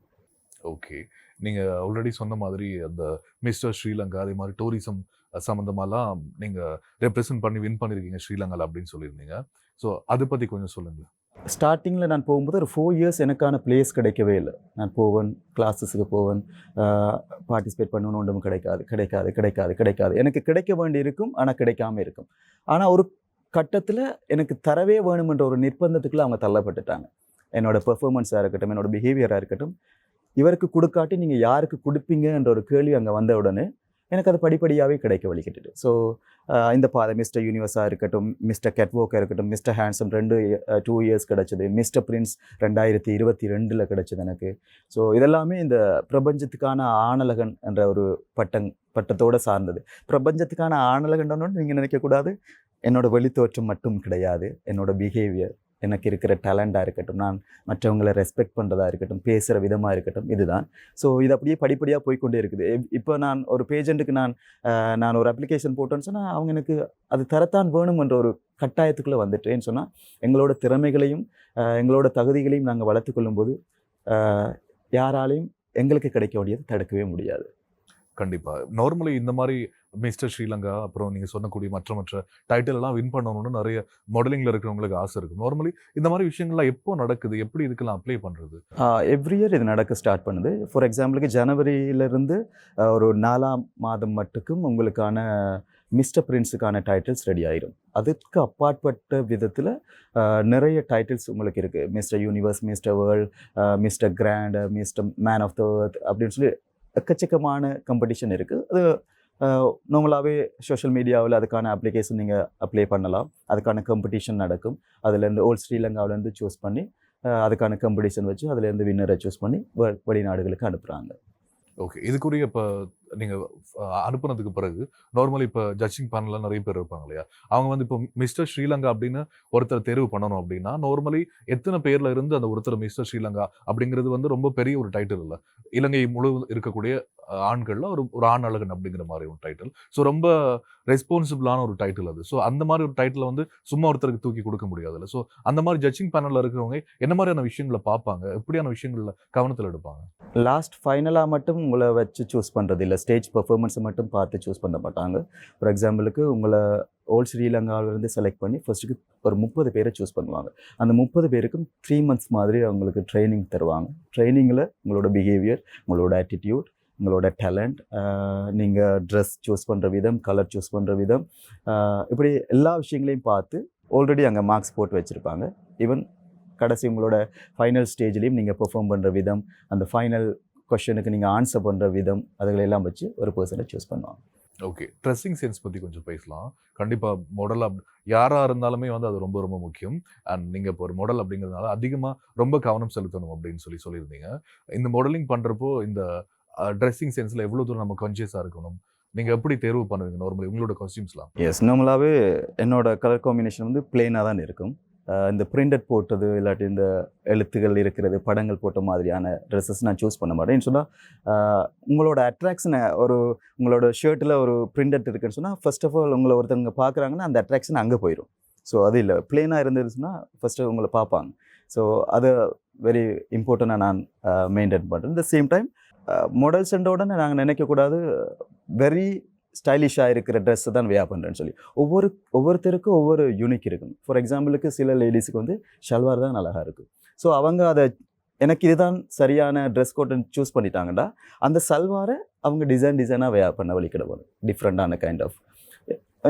ஓகே. நீங்க ஆல்ரெடி சொன்ன மாதிரி அந்த மிஸ்டர் ஸ்ரீலங்கா அதே மாரி டூரிசம் சம்மந்தமாலாம் நீங்க ரெப்ரசன்ட் பண்ணி வின் பண்ணியிருக்கீங்க ஸ்ரீலங்கால அப்படின்னு சொல்லியிருந்தீங்க. ஸோ அத பத்தி கொஞ்சம் சொல்லுங்க. ஸ்டார்டிங்கில் நான் போகும்போது ஒரு 4 இயர்ஸ் எனக்கான பிளேஸ் கிடைக்கவே இல்லை. நான் போவேன், கிளாஸஸுக்கு போவேன், பார்ட்டிசிபேட் பண்ணணும், ஒன்றும் கிடைக்காது. எனக்கு கிடைக்க வேண்டி இருக்கும், ஆனால் கிடைக்காம இருக்கும். ஆனால் ஒரு கட்டத்தில் எனக்கு தரவே வேணுமென்ற ஒரு நிர்பந்தத்துக்குள்ளே அவங்க தள்ளப்பட்டுட்டாங்க. என்னோட பெர்ஃபார்மன்ஸாக இருக்கட்டும், என்னோட பிஹேவியராக இருக்கட்டும், இவருக்கு கொடுக்காட்டி நீங்கள் யாருக்கு கொடுப்பீங்கன்ற ஒரு கேள்வி அங்கே வந்த உடனே எனக்கு அது படிப்படியாகவே கிடைக்க வழிகிட்டுது. ஸோ இந்த பாதை மிஸ்டர் யூனிவர்ஸாக இருக்கட்டும், மிஸ்டர் கேட்வாக்காக இருக்கட்டும், மிஸ்டர் ஹேண்ட்ஸம் 2 இயர்ஸ் கிடச்சிது, மிஸ்டர் பிரின்ஸ் 2022 கிடச்சிது எனக்கு. ஸோ இதெல்லாமே இந்த பிரபஞ்சத்துக்கான ஆணழகன் என்ற ஒரு பட்டத்தோடு சார்ந்தது. பிரபஞ்சத்துக்கான ஆணழகன்னு நீங்கள் நினைக்கக்கூடாது. என்னோட வெளித்தோற்றம் மட்டும் கிடையாது, என்னோட பிஹேவியர், எனக்கு இருக்கிற டேலண்டாக இருக்கட்டும், நான் மற்றவங்களை ரெஸ்பெக்ட் பண்ணுறதா இருக்கட்டும், பேசுகிற விதமாக இருக்கட்டும், இதுதான். ஸோ இது அப்படியே படிப்படியாக போய்க்கொண்டே இருக்குது. இப்போ நான் ஒரு பேஜெண்ட்டுக்கு நான் ஒரு அப்ளிகேஷன் போட்டேன்னு சொன்னால் அவங்க எனக்கு அது தரத்தான் வேணுமென்ற ஒரு கட்டாயத்துக்குள்ளே வந்துட்டேன்னு சொன்னால் எங்களோட திறமைகளையும் எங்களோட தகுதிகளையும் நாங்கள் வளர்த்து கொள்ளும்போது யாராலையும் எங்களுக்கு கிடைக்க வேண்டியது தடுக்கவே முடியாது. கண்டிப்பா. நார்மலி இந்த மாரி மிஸ்டர் ஸ்ரீலங்கா, அப்புறம் நீங்க சொன்னக்கூடிய மற்ற டைட்டில் எல்லாம் வின் பண்ணணும்னு நெறைய மாடலிங்ல இருக்கிறவங்களுக்கு ஆசை இருக்கும். நார்மலி இந்த மாரி விஷயங்கள்லாம் எப்போ நடக்குது? எப்படி இதுக்கெல்லாம் அப்ளை பண்றது? எவ்ரி இயர் இது நடக்க ஸ்டார்ட் பண்ணுது. ஃபார் எக்ஸாம்பிளுக்கு ஜனவரியிலிருந்து ஒரு 4ஆம் மாதம் மட்டுக்கும் உங்களுக்கான மிஸ்டர் பிரின்ஸுக்கான டைட்டில்ஸ் ரெடி ஆயிரும். அதுக்கு அப்பாற்பட்ட விதத்தில் நிறைய டைட்டில்ஸ் உங்களுக்கு இருக்குது. Mister Universe, Mister World, Mister Grand, Mister Man of the Earth அப்படின்னு சொல்லி எக்கச்சக்கமான காம்படிஷன் இருக்குது. அது நார்மலாகவே சோஷியல் மீடியாவில் அதுக்கான அப்ளிகேஷன் நீங்கள் அப்ளை பண்ணலாம். அதுக்கான காம்படிஷன் நடக்கும். அதுலேருந்து ஓல்ட் ஸ்ரீலங்காவிலேருந்து சூஸ் பண்ணி அதுக்கான காம்படிஷன் வச்சு அதுலேருந்து வின்னரை சூஸ் பண்ணி வெளிநாடுகளுக்கு அனுப்புகிறாங்க. ஓகே. இதுக்குரிய இப்ப நீங்க அனுப்புனதுக்கு பிறகு நார்மலி இப்ப ஜட்ஜிங் பேனல்ல நெறைய பேர் இருப்பாங்க இல்லையா? அவங்க வந்து இப்போ மிஸ்டர் ஸ்ரீலங்கா அப்படின்னு ஒருத்தர் தேர்வு பண்ணணும் அப்படின்னா, நார்மலி எத்தன பேர்ல இருந்து அந்த ஒருத்தர் மிஸ்டர் ஸ்ரீலங்கா அப்படிங்கிறது வந்து ரொம்ப பெரிய ஒரு டைட்டில் இல்ல. இலங்கை முழுவதும் இருக்கக்கூடிய ஆண்கள்ல ஒரு ஆண் அழகன் அப்படிங்கிற மாரி ஒரு டைட்டில். ஸோ ரொம்ப ரெஸ்பான்சிபிளான ஒரு டைட்டில் அது. ஸோ அந்த மாரி ஒரு டைட்டில வந்து சும்மா ஒருத்தருக்கு தூக்கி குடுக்க முடியாதுல்ல. ஸோ அந்த மாரி ஜட்ஜிங் பேனல்ல இருக்கிறவங்க என்ன மாரியான விஷயங்கள பார்ப்பாங்க? எப்படியான விஷயங்கள்ல கவனத்துல எடுப்பாங்க? லாஸ்ட் ஃபைனலாக மட்டும் உங்களை வச்சு சூஸ் பண்ணுறது இல்லை. ஸ்டேஜ் பெர்ஃபார்மன்ஸை மட்டும் பார்த்து சூஸ் பண்ண மாட்டாங்க. ஃபார் எக்ஸாம்பிளுக்கு உங்களை ஓல்ட் ஸ்ரீலங்காவிலேருந்து செலக்ட் பண்ணி ஃபர்ஸ்ட்டுக்கு ஒரு 30 பேரை சூஸ் பண்ணுவாங்க. அந்த 30 பேருக்கும் 3 மந்த்ஸ் மாதிரி அவங்களுக்கு ட்ரைனிங் தருவாங்க. ட்ரைனிங்கில் உங்களோட பிஹேவியர், உங்களோட ஆட்டிடியூட், உங்களோட டேலண்ட், நீங்கள் ட்ரெஸ் சூஸ் பண்ணுற விதம், கலர் சூஸ் பண்ணுற விதம், இப்படி எல்லா விஷயங்களையும் பார்த்து ஆல்ரெடி அங்கே மார்க்ஸ் போட்டு வச்சுருப்பாங்க. ஈவன் கடைசி உங்களோட ஃபைனல் ஸ்டேஜ்லேயும் நீங்கள் பெர்ஃபார்ம் பண்ணுற விதம், அந்த ஃபைனல் கொஸ்டினுக்கு நீங்கள் ஆன்சர் பண்ணுற விதம், அதுகளெல்லாம் வச்சு ஒரு பர்சனை சூஸ் பண்ணுவாங்க. ஓகே. ட்ரெஸ்ஸிங் சென்ஸ் பத்தி கொஞ்சம் பேசலாம். கண்டிப்பா மாடல் யாரா இருந்தாலுமே வந்து அது ரொம்ப ரொம்ப முக்கியம். அண்ட் நீங்க இப்போ ஒரு மாடல் அப்படிங்கிறதுனால அதிகமா ரொம்ப கவனம் செலுத்தணும் அப்படின்னு சொல்லியிருந்தீங்க. இந்த மாடலிங் பண்றப்போ இந்த ட்ரெஸ்ஸிங் சென்ஸ்ல எவ்வளவு தூரம் நம்ம கான்ஷியஸா இருக்கணும்? நீங்க எப்படி தேர்வு பண்ணுவீங்க நார்மலி உங்களோட காஸ்டியூம்ஸ்லாம்? எஸ், நார்மலாகவே என்னோட கலர் காம்பினேஷன் வந்து பிளெயினாக தான் இருக்கும். இந்த பிரிண்டட் போட்டது இல்லாட்டி இந்த எழுத்துகள் இருக்கிறது, படங்கள் போட்ட மாதிரியான ட்ரெஸ்ஸஸ் நான் சூஸ் பண்ண மாட்டேன். சொன்னால் உங்களோட அட்ராக்ஷனை உங்களோட ஷர்ட்டில் ஒரு பிரிண்டட் இருக்குன்னு சொன்னால் ஃபர்ஸ்ட் ஆஃப் ஆல் உங்களை ஒருத்தவங்க பார்க்குறாங்கன்னா அந்த அட்ராக்ஷன் அங்கே போயிடும். ஸோ அது இல்லை, பிளெயினாக இருந்ததுன்னா ஃபஸ்ட்டு உங்களை பார்ப்பாங்க. ஸோ அதை வெரி இம்பார்ட்டண்டாக நான் மெயின்டைன் பண்ணுறேன். இந்த சேம் டைம் மாடல்ஸ்ன்ற உடனே நாங்கள் நினைக்கக்கூடாது வெரி ஸ்டைலிஷாக இருக்கிற ட்ரெஸ்ஸை தான் வியா பண்ணுறேன்னு சொல்லி. ஒவ்வொருத்தருக்கும் ஒவ்வொரு யூனிக் இருக்கும். ஃபார் எக்ஸாம்பிளுக்கு சில லேடிஸுக்கு வந்து ஷல்வார் தான் அழகாக இருக்கும். ஸோ அவங்க அதை எனக்கு இதுதான் சரியான ட்ரெஸ் கோட்னு சூஸ் பண்ணிட்டாங்கன்னா அந்த சல்வாரை அவங்க டிசைனாக வியா பண்ண வழிக்கிடுவாங்க. டிஃப்ரெண்ட்டான கைண்ட் ஆஃப்.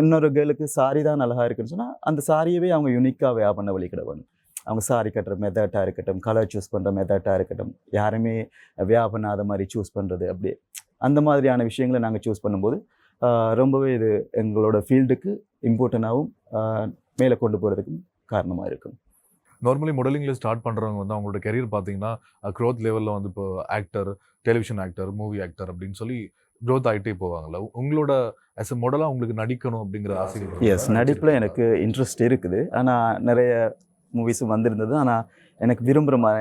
இன்னொரு கேர்ளுக்கு சாரி தான் அழகாக இருக்குன்னு சொன்னால் அந்த சாரியவே அவங்க யூனிக்காக வியா பண்ண வழிக்கிடுவாங்க. அவங்க சாரி கட்டுற மெத்தட்டாக இருக்கட்டும், கலர் சூஸ் பண்ணுற மெத்தட்டாக இருக்கட்டும், யாருமே வியா பண்ணாத மாதிரி சூஸ் பண்ணுறது, அப்படியே அந்த மாதிரியான விஷயங்களை நாங்கள் சூஸ் பண்ணும்போது ரொம்பவே இது எங்களோட ஃபீல்டுக்கு இம்பார்ட்டண்ட்டாகவும் மேலே கொண்டு போகிறதுக்கும் காரணமாக இருக்கும். நார்மலி மாடலிங்கில் ஸ்டார்ட் பண்ணுறவங்க வந்து அவங்களோட கெரியர் பார்த்தீங்கன்னா க்ரோத் லெவலில் வந்து இப்போ actor, television actor, movie actor அப்படின்னு சொல்லி க்ரோத் ஆகிட்டே போவாங்களா? உங்களோட ஆஸ் எ மாடலாக உங்களுக்கு நடிக்கணும் அப்படிங்கிற ஆசை? எஸ், நடிப்பில் எனக்கு இன்ட்ரெஸ்ட் இருக்குது. ஆனால் நிறைய மூவிஸும் வந்திருந்தது. ஆனால் எனக்கு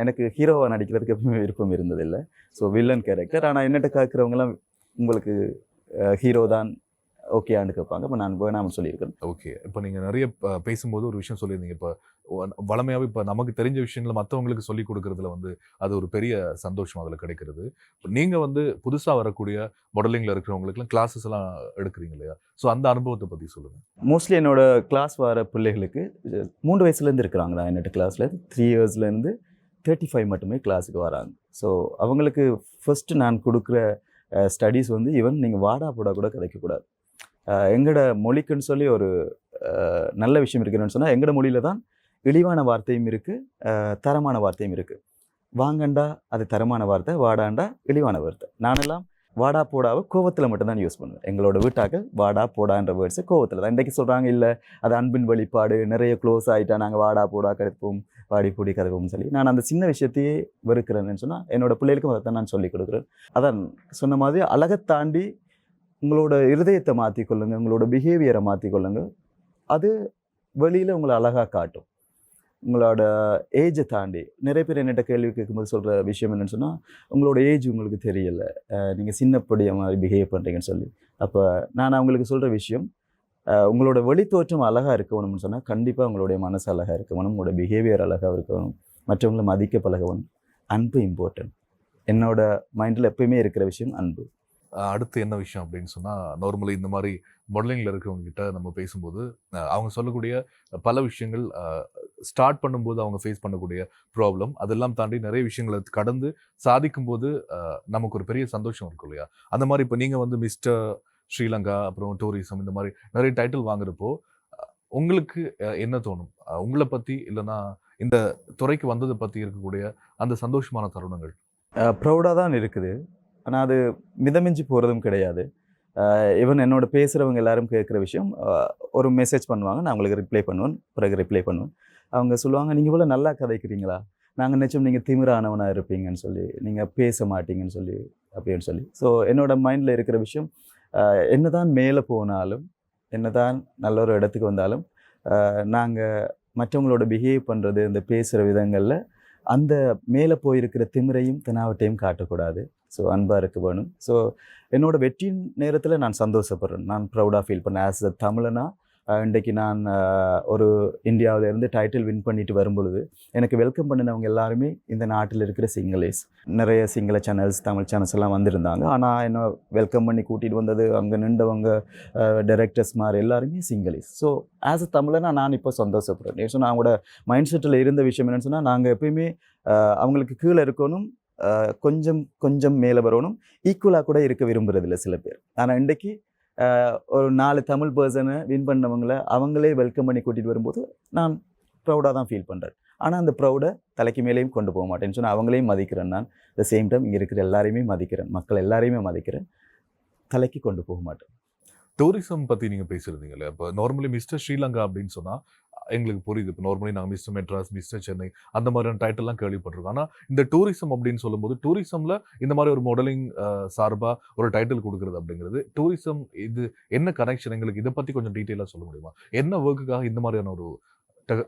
எனக்கு ஹீரோவாக நடிக்கிறதுக்கு எப்பவுமே விருப்பம் இருந்ததில்லை. So villain character. ஆனால் என்னட்ட கேட்குறவங்களாம் உங்களுக்கு ஹீரோ தான் ஓகேயான்னு கேட்பாங்க. இப்போ நான் வேணாம்னு சொல்லியிருக்கேன். ஓகே, இப்போ நீங்கள் நிறைய பேசும்போது ஒரு விஷயம் சொல்லியிருந்தீங்க. இப்போ வளமையாகவே இப்போ நமக்கு தெரிஞ்ச விஷயங்களை மற்றவங்களுக்கு சொல்லிக் கொடுக்குறதுல வந்து அது ஒரு பெரிய சந்தோஷம் அதில் கிடைக்கிறது. இப்போ நீங்கள் வந்து புதுசாக வரக்கூடிய மாடலிங்கில் இருக்கிறவங்களுக்குலாம் கிளாஸஸ் எல்லாம் எடுக்கிறீங்க இல்லையா? ஸோ அந்த அனுபவத்தை பற்றி சொல்லுங்கள். மோஸ்ட்லி என்னோட கிளாஸ் வர பிள்ளைகளுக்கு 3 வயசுலேருந்து இருக்கிறாங்களா என்னோட கிளாஸில். 3 இயர்ஸ்லேருந்து 35 மட்டுமே கிளாஸுக்கு வராங்க. ஸோ அவங்களுக்கு ஃபஸ்ட்டு நான் கொடுக்குற ஸ்டடீஸ் வந்து ஈவன் நீங்கள் வாடா போடா கூட கிடைக்கக்கூடாது. எங்களோட மொழிக்குன்னு சொல்லி ஒரு நல்ல விஷயம் இருக்குன்னு சொன்னால் எங்களோட மொழியில் தான் இழிவான வார்த்தையும் இருக்குது, தரமான வார்த்தையும் இருக்குது. வாங்கண்டா அது தரமான வார்த்தை, வாடாண்டா இழிவான வார்த்தை. நானெல்லாம் வாடா போடாவை கோவத்தில் மட்டும்தான் யூஸ் பண்ணுவேன். எங்களோட வீட்டாக்கள் வாடா போடான்ற வேர்ட்ஸை கோவத்தில் தான். இன்றைக்கு சொல்கிறாங்க இல்லை அது அன்பின் வெளிப்பாடு, நிறைய க்ளோஸ் ஆகிட்டா நாங்கள் வாடா போடா கிடைப்போம், வாடி பூடி கதைப்போம்னு சொல்லி. நான் அந்த சின்ன விஷயத்தையே வெறுக்கிறேன்னு சொன்னால் என்னோட பிள்ளைகளுக்கும் அதை தான் நான் சொல்லிக் கொடுக்குறேன். அதான் சொன்ன மாதிரி அழகை தாண்டி உங்களோட இருதயத்தை மாற்றிக்கொள்ளுங்கள், உங்களோட பிஹேவியரை மாற்றிக்கொள்ளுங்கள். அது வெளியில் உங்களை அழகாக காட்டும். உங்களோட ஏஜை தாண்டி நிறைய பேர் என்னட்ட கேள்வி கேட்கும்போது சொல்கிற விஷயம் என்னென்னு சொன்னால் உங்களோட ஏஜ் உங்களுக்கு தெரியலை, நீங்கள் சின்னப்படிய மாதிரி பிஹேவ் பண்ணுறீங்கன்னு சொல்லி. அப்போ நான் அவங்களுக்கு சொல்கிற விஷயம், உங்களோட வெளித்தோற்றம் அழகாக இருக்கணும்னு சொன்னால் கண்டிப்பாக உங்களுடைய மனசு அழகாக இருக்கணும், உங்களோட பிஹேவியர் அழகாக இருக்கணும், மற்றவங்களை மதிக்க பழகணும். அன்பு இம்பார்ட்டன்ட். என்னோட மைண்டில் எப்பயுமே இருக்கிற விஷயம் அன்பு. அடுத்து என்ன விஷயம் அப்படின்னு சொன்னால், நார்மலி இந்த மாதிரி மாடலிங்கில் இருக்கிறவங்க கிட்ட நம்ம பேசும்போது அவங்க சொல்லக்கூடிய பல விஷயங்கள், ஸ்டார்ட் பண்ணும்போது அவங்க ஃபேஸ் பண்ணக்கூடிய ப்ராப்ளம், அதெல்லாம் தாண்டி நிறைய விஷயங்களை கடந்து சாதிக்கும்போது நமக்கு ஒரு பெரிய சந்தோஷம் இருக்கும் இல்லையா? அந்த மாதிரி இப்போ நீங்கள் வந்து மிஸ்டர் ஸ்ரீலங்கா, அப்புறம் டூரிசம், இந்த மாதிரி நிறைய டைட்டில் வாங்குறப்போ உங்களுக்கு என்ன தோணும்? உங்களை பற்றி இல்லைன்னா இந்த துறைக்கு வந்ததை பற்றி இருக்கக்கூடிய அந்த சந்தோஷமான தருணங்கள்? ப்ரௌடாக தான் இருக்குது. ஆனால் அது மிதமிஞ்சி போகிறதும் கிடையாது. ஈவன் என்னோட பேசுகிறவங்க எல்லாரும் கேட்குற விஷயம், ஒரு மெசேஜ் பண்ணுவாங்க, நான் உங்களுக்கு ரிப்ளை பண்ணுவேன், பிறகு ரிப்ளை பண்ணுவேன். அவங்க சொல்லுவாங்க, நீங்கள் இவ்வளோ நல்லா கதைக்கிறீங்களா, நாங்கள் நினச்சோம் நீங்கள் திமிரானவனாக இருப்பீங்கன்னு சொல்லி, நீங்கள் பேச மாட்டீங்கன்னு சொல்லி அப்படின்னு சொல்லி. ஸோ என்னோடய மைண்டில் இருக்கிற விஷயம், என்ன தான் மேலே போனாலும், என்ன தான் நல்ல ஒரு இடத்துக்கு வந்தாலும், நாங்கள் மற்றவங்களோட பிஹேவ் பண்ணுறது, இந்த பேசுகிற விதங்களில் அந்த மேலே போயிருக்கிற திமிரையும் தெனாவட்டையும் காட்டக்கூடாது. ஸோ அன்பாக இருக்க வேணும். ஸோ என்னோடய வெற்றியின் நேரத்தில் நான் சந்தோஷப்படுறேன், நான் ப்ரௌடாக ஃபீல் பண்ணேன். ஆஸ் அ தமிழனா இன்றைக்கி நான் ஒரு இந்தியாவிலேருந்து டைட்டில் வின் பண்ணிட்டு வரும்பொழுது எனக்கு வெல்கம் பண்ணினவங்க எல்லாருமே இந்த நாட்டில் இருக்கிற சிங்களேஸ். நிறைய சிங்கள சேனல்ஸ், தமிழ் சேனல்ஸ் எல்லாம் வந்திருந்தாங்க. ஆனால் என்ன வெல்கம் பண்ணி கூட்டிகிட்டு வந்தது அங்கே நின்றவங்க, டைரக்டர்ஸ் மாதிரி எல்லாருமே சிங்களேஸ். ஸோ ஆஸ் அ தமிழனா நான் இப்போ சந்தோஷப்படுறேன். ஸோ நான் அவங்களோட மைண்ட் செட்டில் இருந்த விஷயம் என்னென்னு சொன்னால், நாங்கள் எப்பயுமே அவங்களுக்கு கீழே இருக்கணும், கொஞ்சம் கொஞ்சம் மேலே வரணும், ஈக்குவலாக கூட இருக்க விரும்புகிறதில்ல சில பேர். ஆனால் இன்றைக்கி ஒரு 4 தமிழ் பர்சனை வின் பண்ணவங்களை அவங்களே வெல்கம் பண்ணி கூட்டிகிட்டு வரும்போது நான் ப்ரௌடாக தான் ஃபீல் பண்ணுறேன். ஆனால் அந்த ப்ரௌடை தலைக்கு மேலேயும் கொண்டு போக மாட்டேன்னு சொன்னால் அவங்களையும் மதிக்கிறேன். நான் த சேம் டைம் இங்கே இருக்கிற எல்லாரையுமே மதிக்கிறேன், மக்கள் எல்லாரையுமே மதிக்கிறேன், தலைக்கு கொண்டு போக மாட்டேன். டூரிசம் பற்றி நீங்கள் பேசியிருந்தீங்க இல்லையா? இப்போ நார்மலி மிஸ்டர் ஸ்ரீலங்கா அப்படின்னு சொன்னால் எங்களுக்கு புரியுது. இப்போ நார்மலி நாங்கள் மிஸ்டர் மெட்ராஸ், மிஸ்டர் சென்னை அந்த மாதிரியான டைட்டில்லாம் கேள்விப்பட்டிருக்கோம். ஆனால் இந்த டூரிசம் அப்படின்னு சொல்லும்போது, டூரிசமில் இந்த மாதிரி ஒரு மாடலிங் சார்பாக ஒரு டைட்டில் கொடுக்குறது அப்படிங்கிறது, டூரிசம் இது என்ன கனெக்ஷன்? எங்களுக்கு இதை பற்றி கொஞ்சம் டீட்டெயிலாக சொல்ல முடியுமா? என்ன ஒர்க்குக்காக இந்த மாதிரியான ஒரு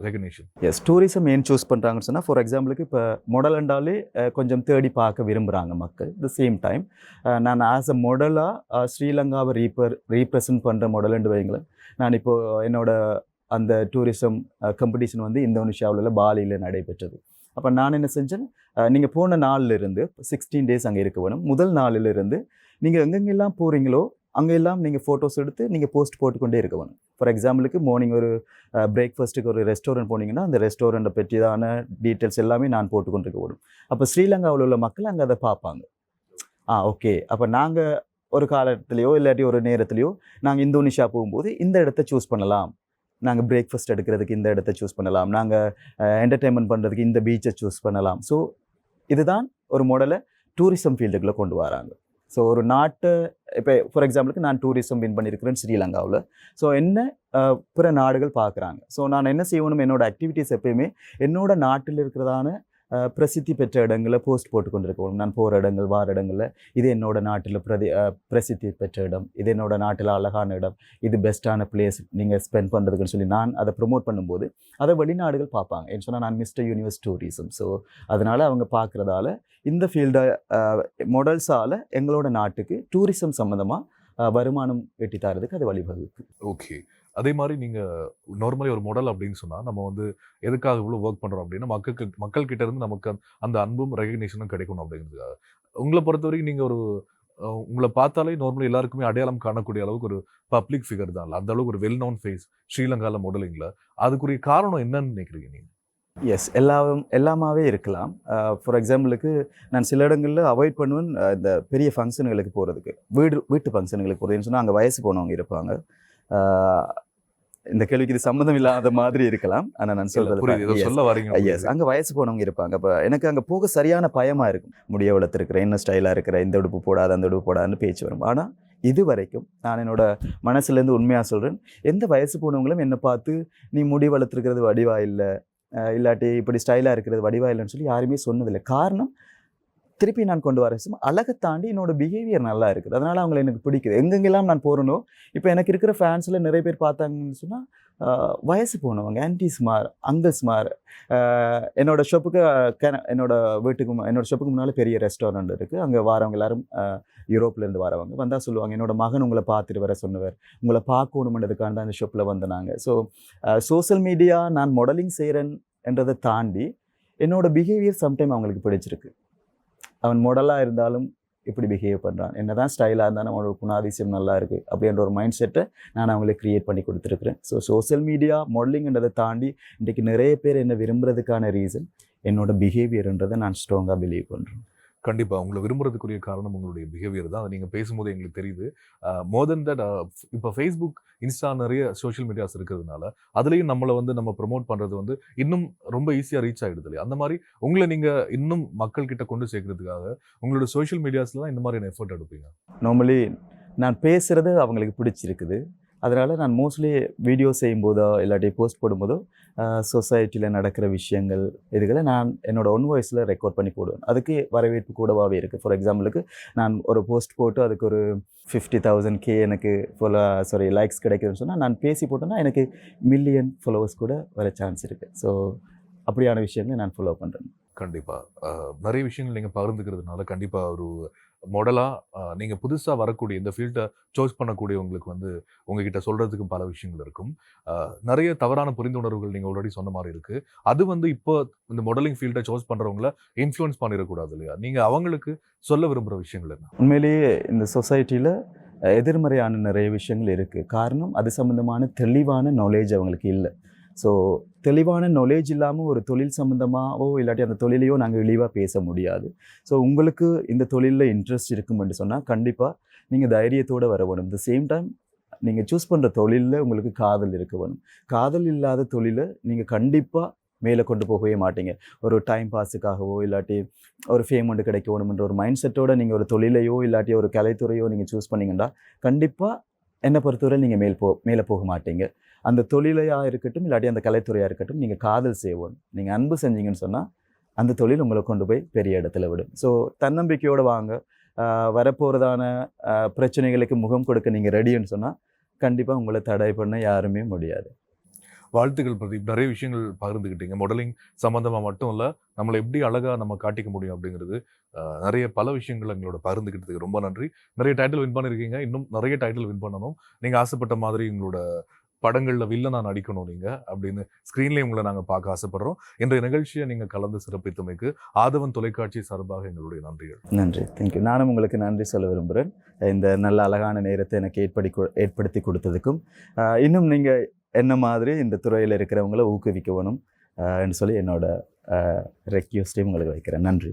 ரெகக்னிஷன்? எஸ், டூரிசம் ஏன் சூஸ் பண்ணுறாங்கன்னு சொன்னால், ஃபார் எக்ஸாம்பிளுக்கு இப்போ மாடலண்டாலே கொஞ்சம் தேடி பார்க்க விரும்புகிறாங்க மக்கள். த சேம் டைம் நான் ஆஸ் அ மாடலாக ஸ்ரீலங்காவை ரீப்ரசன்ட் பண்ணுற மாடலண்டு வைங்களேன். நான் இப்போது என்னோட அந்த டூரிசம் காம்படிஷன் வந்து இந்தோனேஷியாவில் பாலியில் நடைபெற்றது. அப்போ நான் என்ன செஞ்சேன், நீங்கள் போன நாள்ல இருந்து 16 டேஸ் அங்கே இருக்க வேணும். முதல் நாளிலிருந்து நீங்கள் எங்கெங்கெல்லாம் போகிறீங்களோ அங்கெல்லாம் நீங்கள் ஃபோட்டோஸ் எடுத்து நீங்கள் போஸ்ட் போட்டுக்கொண்டே இருக்க வேணும். ஃபார் எக்ஸாம்பிளுக்கு மார்னிங் ஒரு பிரேக்ஃபாஸ்ட்டுக்கு ஒரு ரெஸ்டாரண்ட் போனீங்கன்னா அந்த ரெஸ்டாரண்ட்டை பற்றியதான டீட்டெயில்ஸ் எல்லாமே நான் போட்டுக்கொண்டு இருக்க வேணும். அப்போ ஸ்ரீலங்காவில் உள்ள மக்கள் அங்கே அதை பார்ப்பாங்க. ஓகே, அப்போ நாங்கள் ஒரு காலத்துலேயோ இல்லாட்டி ஒரு நேரத்துலையோ நாங்கள் இந்தோனேஷியா போகும்போது இந்த இடத்த சூஸ் பண்ணலாம், நாங்கள் பிரேக்ஃபாஸ்ட் எடுக்கிறதுக்கு இந்த இடத்த சூஸ் பண்ணலாம், நாங்கள் என்டர்டெயின்மெண்ட் பண்ணுறதுக்கு இந்த பீச்சை சூஸ் பண்ணலாம். ஸோ இதுதான் ஒரு மாடலை டூரிசம் ஃபீல்டுக்குள்ளே கொண்டு வராங்க. ஸோ ஒரு நாட்டை இப்போ ஃபார் எக்ஸாம்பிளுக்கு நான் டூரிசம் வின் பண்ணியிருக்கிறேன் ஸ்ரீலங்காவில். ஸோ என்ன பிற நாடுகள் பார்க்குறாங்க. ஸோ நான் என்ன செய்யணும், என்னோட ஆக்டிவிட்டீஸ் எப்பயுமே என்னோட நாட்டில் இருக்கிறதான பிரசித்தி பெற்ற இடங்களை போஸ்ட் போட்டு கொண்டு இருக்கணும். நான் போகிற இடங்கள் வார இடங்களில் இது என்னோட நாட்டில் பிரசித்தி பெற்ற இடம், இது என்னோட நாட்டில் அழகான இடம், இது பெஸ்ட்டான பிளேஸ் நீங்கள் ஸ்பெண்ட் பண்ணுறதுக்குன்னு சொல்லி நான் அதை ப்ரொமோட் பண்ணும்போது அதை வெளிநாடுகள் பார்ப்பாங்க. ஏன்னு சொன்னால் நான் மிஸ்டர் யூனிவர்ஸ் டூரிசம். ஸோ அதனால் அவங்க பார்க்குறதால இந்த ஃபீல்டை மாடல்ஸால் எங்களோட நாட்டுக்கு டூரிசம் சம்மந்தமாக வருமானம் வெட்டி தரதுக்கு அது வழிவகுக்கு. ஓகே. அதே மாதிரி நீங்கள் நார்மலி ஒரு மாடல் அப்படின்னு சொன்னால் நம்ம வந்து எதுக்காக இவ்வளோ ஒர்க் பண்ணுறோம் அப்படின்னா மக்கள்கிட்ட இருந்து நமக்கு அந்த அன்பும் ரெகக்னேஷனும் கிடைக்கணும் அப்படிங்கிறதுக்காக. உங்களை பொறுத்த வரைக்கும் நீங்கள் ஒரு உங்களை பார்த்தாலே நார்மலி எல்லாருக்குமே அடையாளம் காணக்கூடிய அளவுக்கு ஒரு பப்ளிக் ஃபிகர் தான். அந்த அளவுக்கு ஒரு வெல் நோன் ஃபேஸ் ஸ்ரீலங்காவில் மாடலிங்கில். அதுக்குரிய காரணம் என்னன்னு நினைக்கிறீங்க நீங்கள்? எஸ், எல்லாமாவே இருக்கலாம். ஃபார் எக்ஸாம்பிளுக்கு நான் சில இடங்களில் அவாய்ட் பண்ணுவேன் இந்த பெரிய ஃபங்க்ஷனுங்களுக்கு போகிறதுக்கு, வீட்டு ஃபங்க்ஷனுங்களுக்கு போகிறதுன்னு சொன்னால் அங்கே வயசு போனவங்க இருப்பாங்க. இந்த கேள்விக்கு இது சம்மந்தம் இல்லாத மாதிரி இருக்கலாம், ஆனால் நான் சொல்றது எஸ், அங்கே வயசு போனவங்க இருப்பாங்க. அப்போ எனக்கு அங்கே போக சரியான பயமாக இருக்கும். முடிய வளர்த்துருக்கிறேன், என்ன ஸ்டைலாக இருக்கிற, இந்த உடுப்பு போடாத அந்த உடுப்பு போடாதுன்னு பேச்சு வரும். ஆனால் இது வரைக்கும் நான் என்னோட மனசுலேருந்து உண்மையாக சொல்கிறேன், எந்த வயசு போனவங்களும் என்னை பார்த்து நீ முடி வளர்த்துருக்கிறது வடிவா இல்லை, இல்லாட்டி இப்படி ஸ்டைலாக இருக்கிறது வடிவா இல்லைன்னு சொல்லி யாருமே சொன்னதில்லை. காரணம் திருப்பி நான் கொண்டு வர அழகை தாண்டி என்னோட பிஹேவியர் நல்லா இருக்குது, அதனால் அவங்களை எனக்கு பிடிக்குது. எங்கெங்கெல்லாம் நான் போகிறனோ இப்போ எனக்கு இருக்கிற ஃபேன்ஸில் நிறைய பேர் பார்த்தாங்கன்னு சொன்னால் வயசு போனவங்க, ஆன்டிஸ்மார், அங்கிள்ஸ்மார். என்னோட ஷாப்புக்கு என்னோட ஷாப்புக்கு முன்னால் பெரிய ரெஸ்டாரண்ட் இருக்குது. அங்கே வரவங்க எல்லாரும் யூரோப்லேருந்து வரவங்க வந்தால் சொல்லுவாங்க, என்னோட மகன் உங்களை பார்த்துட்டு வர சொன்னவர், உங்களை பார்க்கணுமென்றதுக்காக தான் இந்த ஷாப்பில் வந்தாங்க. ஸோ சோஷியல் மீடியா நான் மாடலிங் செய்கிறேன் என்றதை தாண்டி என்னோட பிஹேவியர் சம்டைம் அவங்களுக்கு பிடிச்சிருக்கு. அவன் மாடலாக இருந்தாலும் இப்படி பிஹேவ் பண்ணுறான், என்ன தான் ஸ்டைலாக இருந்தாலும் அவனோட குணாதிசயம் நல்லா இருக்குது அப்படின்ற ஒரு மைண்ட் செட்டை நான் அவங்களுக்கு க்ரியேட் பண்ணி கொடுத்துருக்குறேன். ஸோ சோஷியல் மீடியா மாடலிங்ன்றதை தாண்டி இன்றைக்கி நிறைய பேர் என்ன விரும்புறதுக்கான ரீசன் என்னோட பிஹேவியர்ன்றதை நான் ஸ்ட்ராங்காக பிலீவ் பண்ணுறேன். கண்டிப்பாக உங்களை விரும்புறதுக்குரிய காரணம் உங்களுடைய பிஹேவியர் தான். அதை நீங்கள் பேசும்போது எங்களுக்கு தெரியுது. மோர் தென் தட், இப்போ ஃபேஸ்புக், இன்ஸ்டா நிறைய சோஷியல் மீடியாஸ் இருக்கிறதுனால அதுலேயும் நம்மளை வந்து நம்ம ப்ரொமோட் பண்ணுறது வந்து இன்னும் ரொம்ப ஈஸியாக ரீச் ஆகிடுது இல்லையா? அந்த மாதிரி உங்களை நீங்கள் இன்னும் மக்கள்கிட்ட கொண்டு சேர்க்கறதுக்காக உங்களோட சோஷியல் மீடியாஸ்லாம் இந்த மாதிரியான எஃபர்ட் எடுப்பீங்க? நார்மலி நான் பேசுகிறது அவங்களுக்கு பிடிச்சிருக்குது, அதனால் நான் மோஸ்ட்லி வீடியோ செய்யும்போதோ இல்லாட்டி போஸ்ட் போடும்போதோ சொசைட்டியில் நடக்கிற விஷயங்கள் இதுகளை நான் என்னோடய ஒன் வாய்ஸில் ரெக்கார்ட் பண்ணி போடுவேன். அதுக்கு வரவேற்பு கூடவாகவே இருக்குது. ஃபார் எக்ஸாம்பிளுக்கு நான் ஒரு போஸ்ட் போட்டு அதுக்கு ஒரு 50,000 எனக்கு லைக்ஸ் கிடைக்குதுன்னு சொன்னால் நான் பேசி போட்டேன்னா எனக்கு மில்லியன் ஃபாலோவர்ஸ் கூட வர சான்ஸ் இருக்குது. ஸோ அப்படியான விஷயங்களை நான் ஃபாலோ பண்ணுறேன். கண்டிப்பாக நிறைய விஷயங்கள் நீங்கள் பகிர்ந்துக்கிறதுனால கண்டிப்பாக ஒரு மாடலாக நீங்கள் புதுசாக வரக்கூடிய இந்த ஃபீல்டை சூஸ் பண்ணக்கூடியவங்களுக்கு வந்து உங்ககிட்ட சொல்கிறதுக்கு பல விஷயங்கள் இருக்கும். நிறைய தவறான புரிந்துணர்வுகள் நீங்கள் ஆல்ரெடி சொன்ன மாதிரி இருக்குது. அது வந்து இப்போ இந்த மாடலிங் ஃபீல்டை சூஸ் பண்ணுறவங்கள இன்ஃப்ளூயன்ஸ் பண்ணிடக்கூடாது இல்லையா? நீங்கள் அவங்களுக்கு சொல்ல விரும்புகிற விஷயங்கள் என்ன? உண்மையிலேயே இந்த சொசைட்டியில் எதிர்மறையான நிறைய விஷயங்கள் இருக்குது. காரணம் அது சம்மந்தமான தெளிவான நாலேஜ் அவங்களுக்கு இல்லை. ஸோ தெளிவான நாலேஜ் இல்லாமல் ஒரு தொழில் சம்மந்தமாகவோ இல்லாட்டி அந்த தொழிலையோ நாங்கள் இழிவாக பேச முடியாது. ஸோ உங்களுக்கு இந்த தொழிலில் இன்ட்ரெஸ்ட் இருக்குமென்று சொன்னால் கண்டிப்பாக நீங்கள் தைரியத்தோடு வர வேணும். இந்த சேம் டைம் நீங்கள் சூஸ் பண்ணுற தொழிலில் உங்களுக்கு காதல் இருக்க வேணும். காதல் இல்லாத தொழிலை நீங்கள் கண்டிப்பாக மேலே கொண்டு போகவே மாட்டீங்க. ஒரு டைம் பாஸுக்காகவோ இல்லாட்டி ஒரு ஃபேமெண்ட் கிடைக்க வேணுமென்ற ஒரு மைண்ட் செட்டோட நீங்கள் ஒரு தொழிலையோ இல்லாட்டி ஒரு கலைத்துறையோ நீங்கள் சூஸ் பண்ணிங்கன்னா கண்டிப்பாக என்னை பொறுத்தவரை நீங்கள் மேலே போக மாட்டீங்க. அந்த தொழிலையாக இருக்கட்டும் இல்லாட்டி அந்த கலைத்துறையாக இருக்கட்டும், நீங்கள் காதல் செய்வோம், நீங்கள் அன்பு செஞ்சீங்கன்னு சொன்னால் அந்த தொழில் உங்களை கொண்டு போய் பெரிய இடத்துல விடும். ஸோ தன்னம்பிக்கையோடு வாங்க. வரப்போகிறதான பிரச்சனைகளுக்கு முகம் கொடுக்க நீங்கள் ரெடின்னு சொன்னால் கண்டிப்பாக உங்களை தடை பண்ண யாருமே முடியாது. வாழ்த்துக்கள் பிரதீப். நிறைய விஷயங்கள் பகிர்ந்துக்கிட்டீங்க. மாடலிங் சம்மந்தமாக மட்டும் இல்லை, நம்மளை எப்படி அழகாக நம்ம காட்டிக்க முடியும் அப்படிங்கிறது நிறைய பல விஷயங்கள் எங்களோட பகிர்ந்துக்கிட்டதுக்கு ரொம்ப நன்றி. நிறைய டைட்டில் வின் பண்ணியிருக்கீங்க, இன்னும் நிறைய டைட்டில் வின் பண்ணணும். நீங்கள் ஆசைப்பட்ட மாதிரி உங்களோட படங்கள்ல வில்லனா நடிக்கணும் நீங்க அப்படின்னு ஸ்கிரீன்லயே உங்களை நாங்க பார்க்க ஆசைப்படுறோம். இன்றைய நிகழ்ச்சியை நீங்க கலந்து சிறப்பித்தமைக்கு ஆதவன் தொலைக்காட்சி சார்பாக எங்களுடைய நன்றிகள். நன்றி, தேங்க்யூ. நானும் உங்களுக்கு நன்றி சொல்ல விரும்புகிறேன். இந்த நல்ல அழகான நேரத்தை எனக்கு ஏற்படுத்தி கொடுத்ததுக்கும், இன்னும் நீங்கள் என்ன மாதிரி இந்த துறையில் இருக்கிறவங்கள ஊக்குவிக்க வேணும் என்று சொல்லி என்னோட ரெக்யூஸ்டையும் உங்களுக்கு வைக்கிறேன். நன்றி.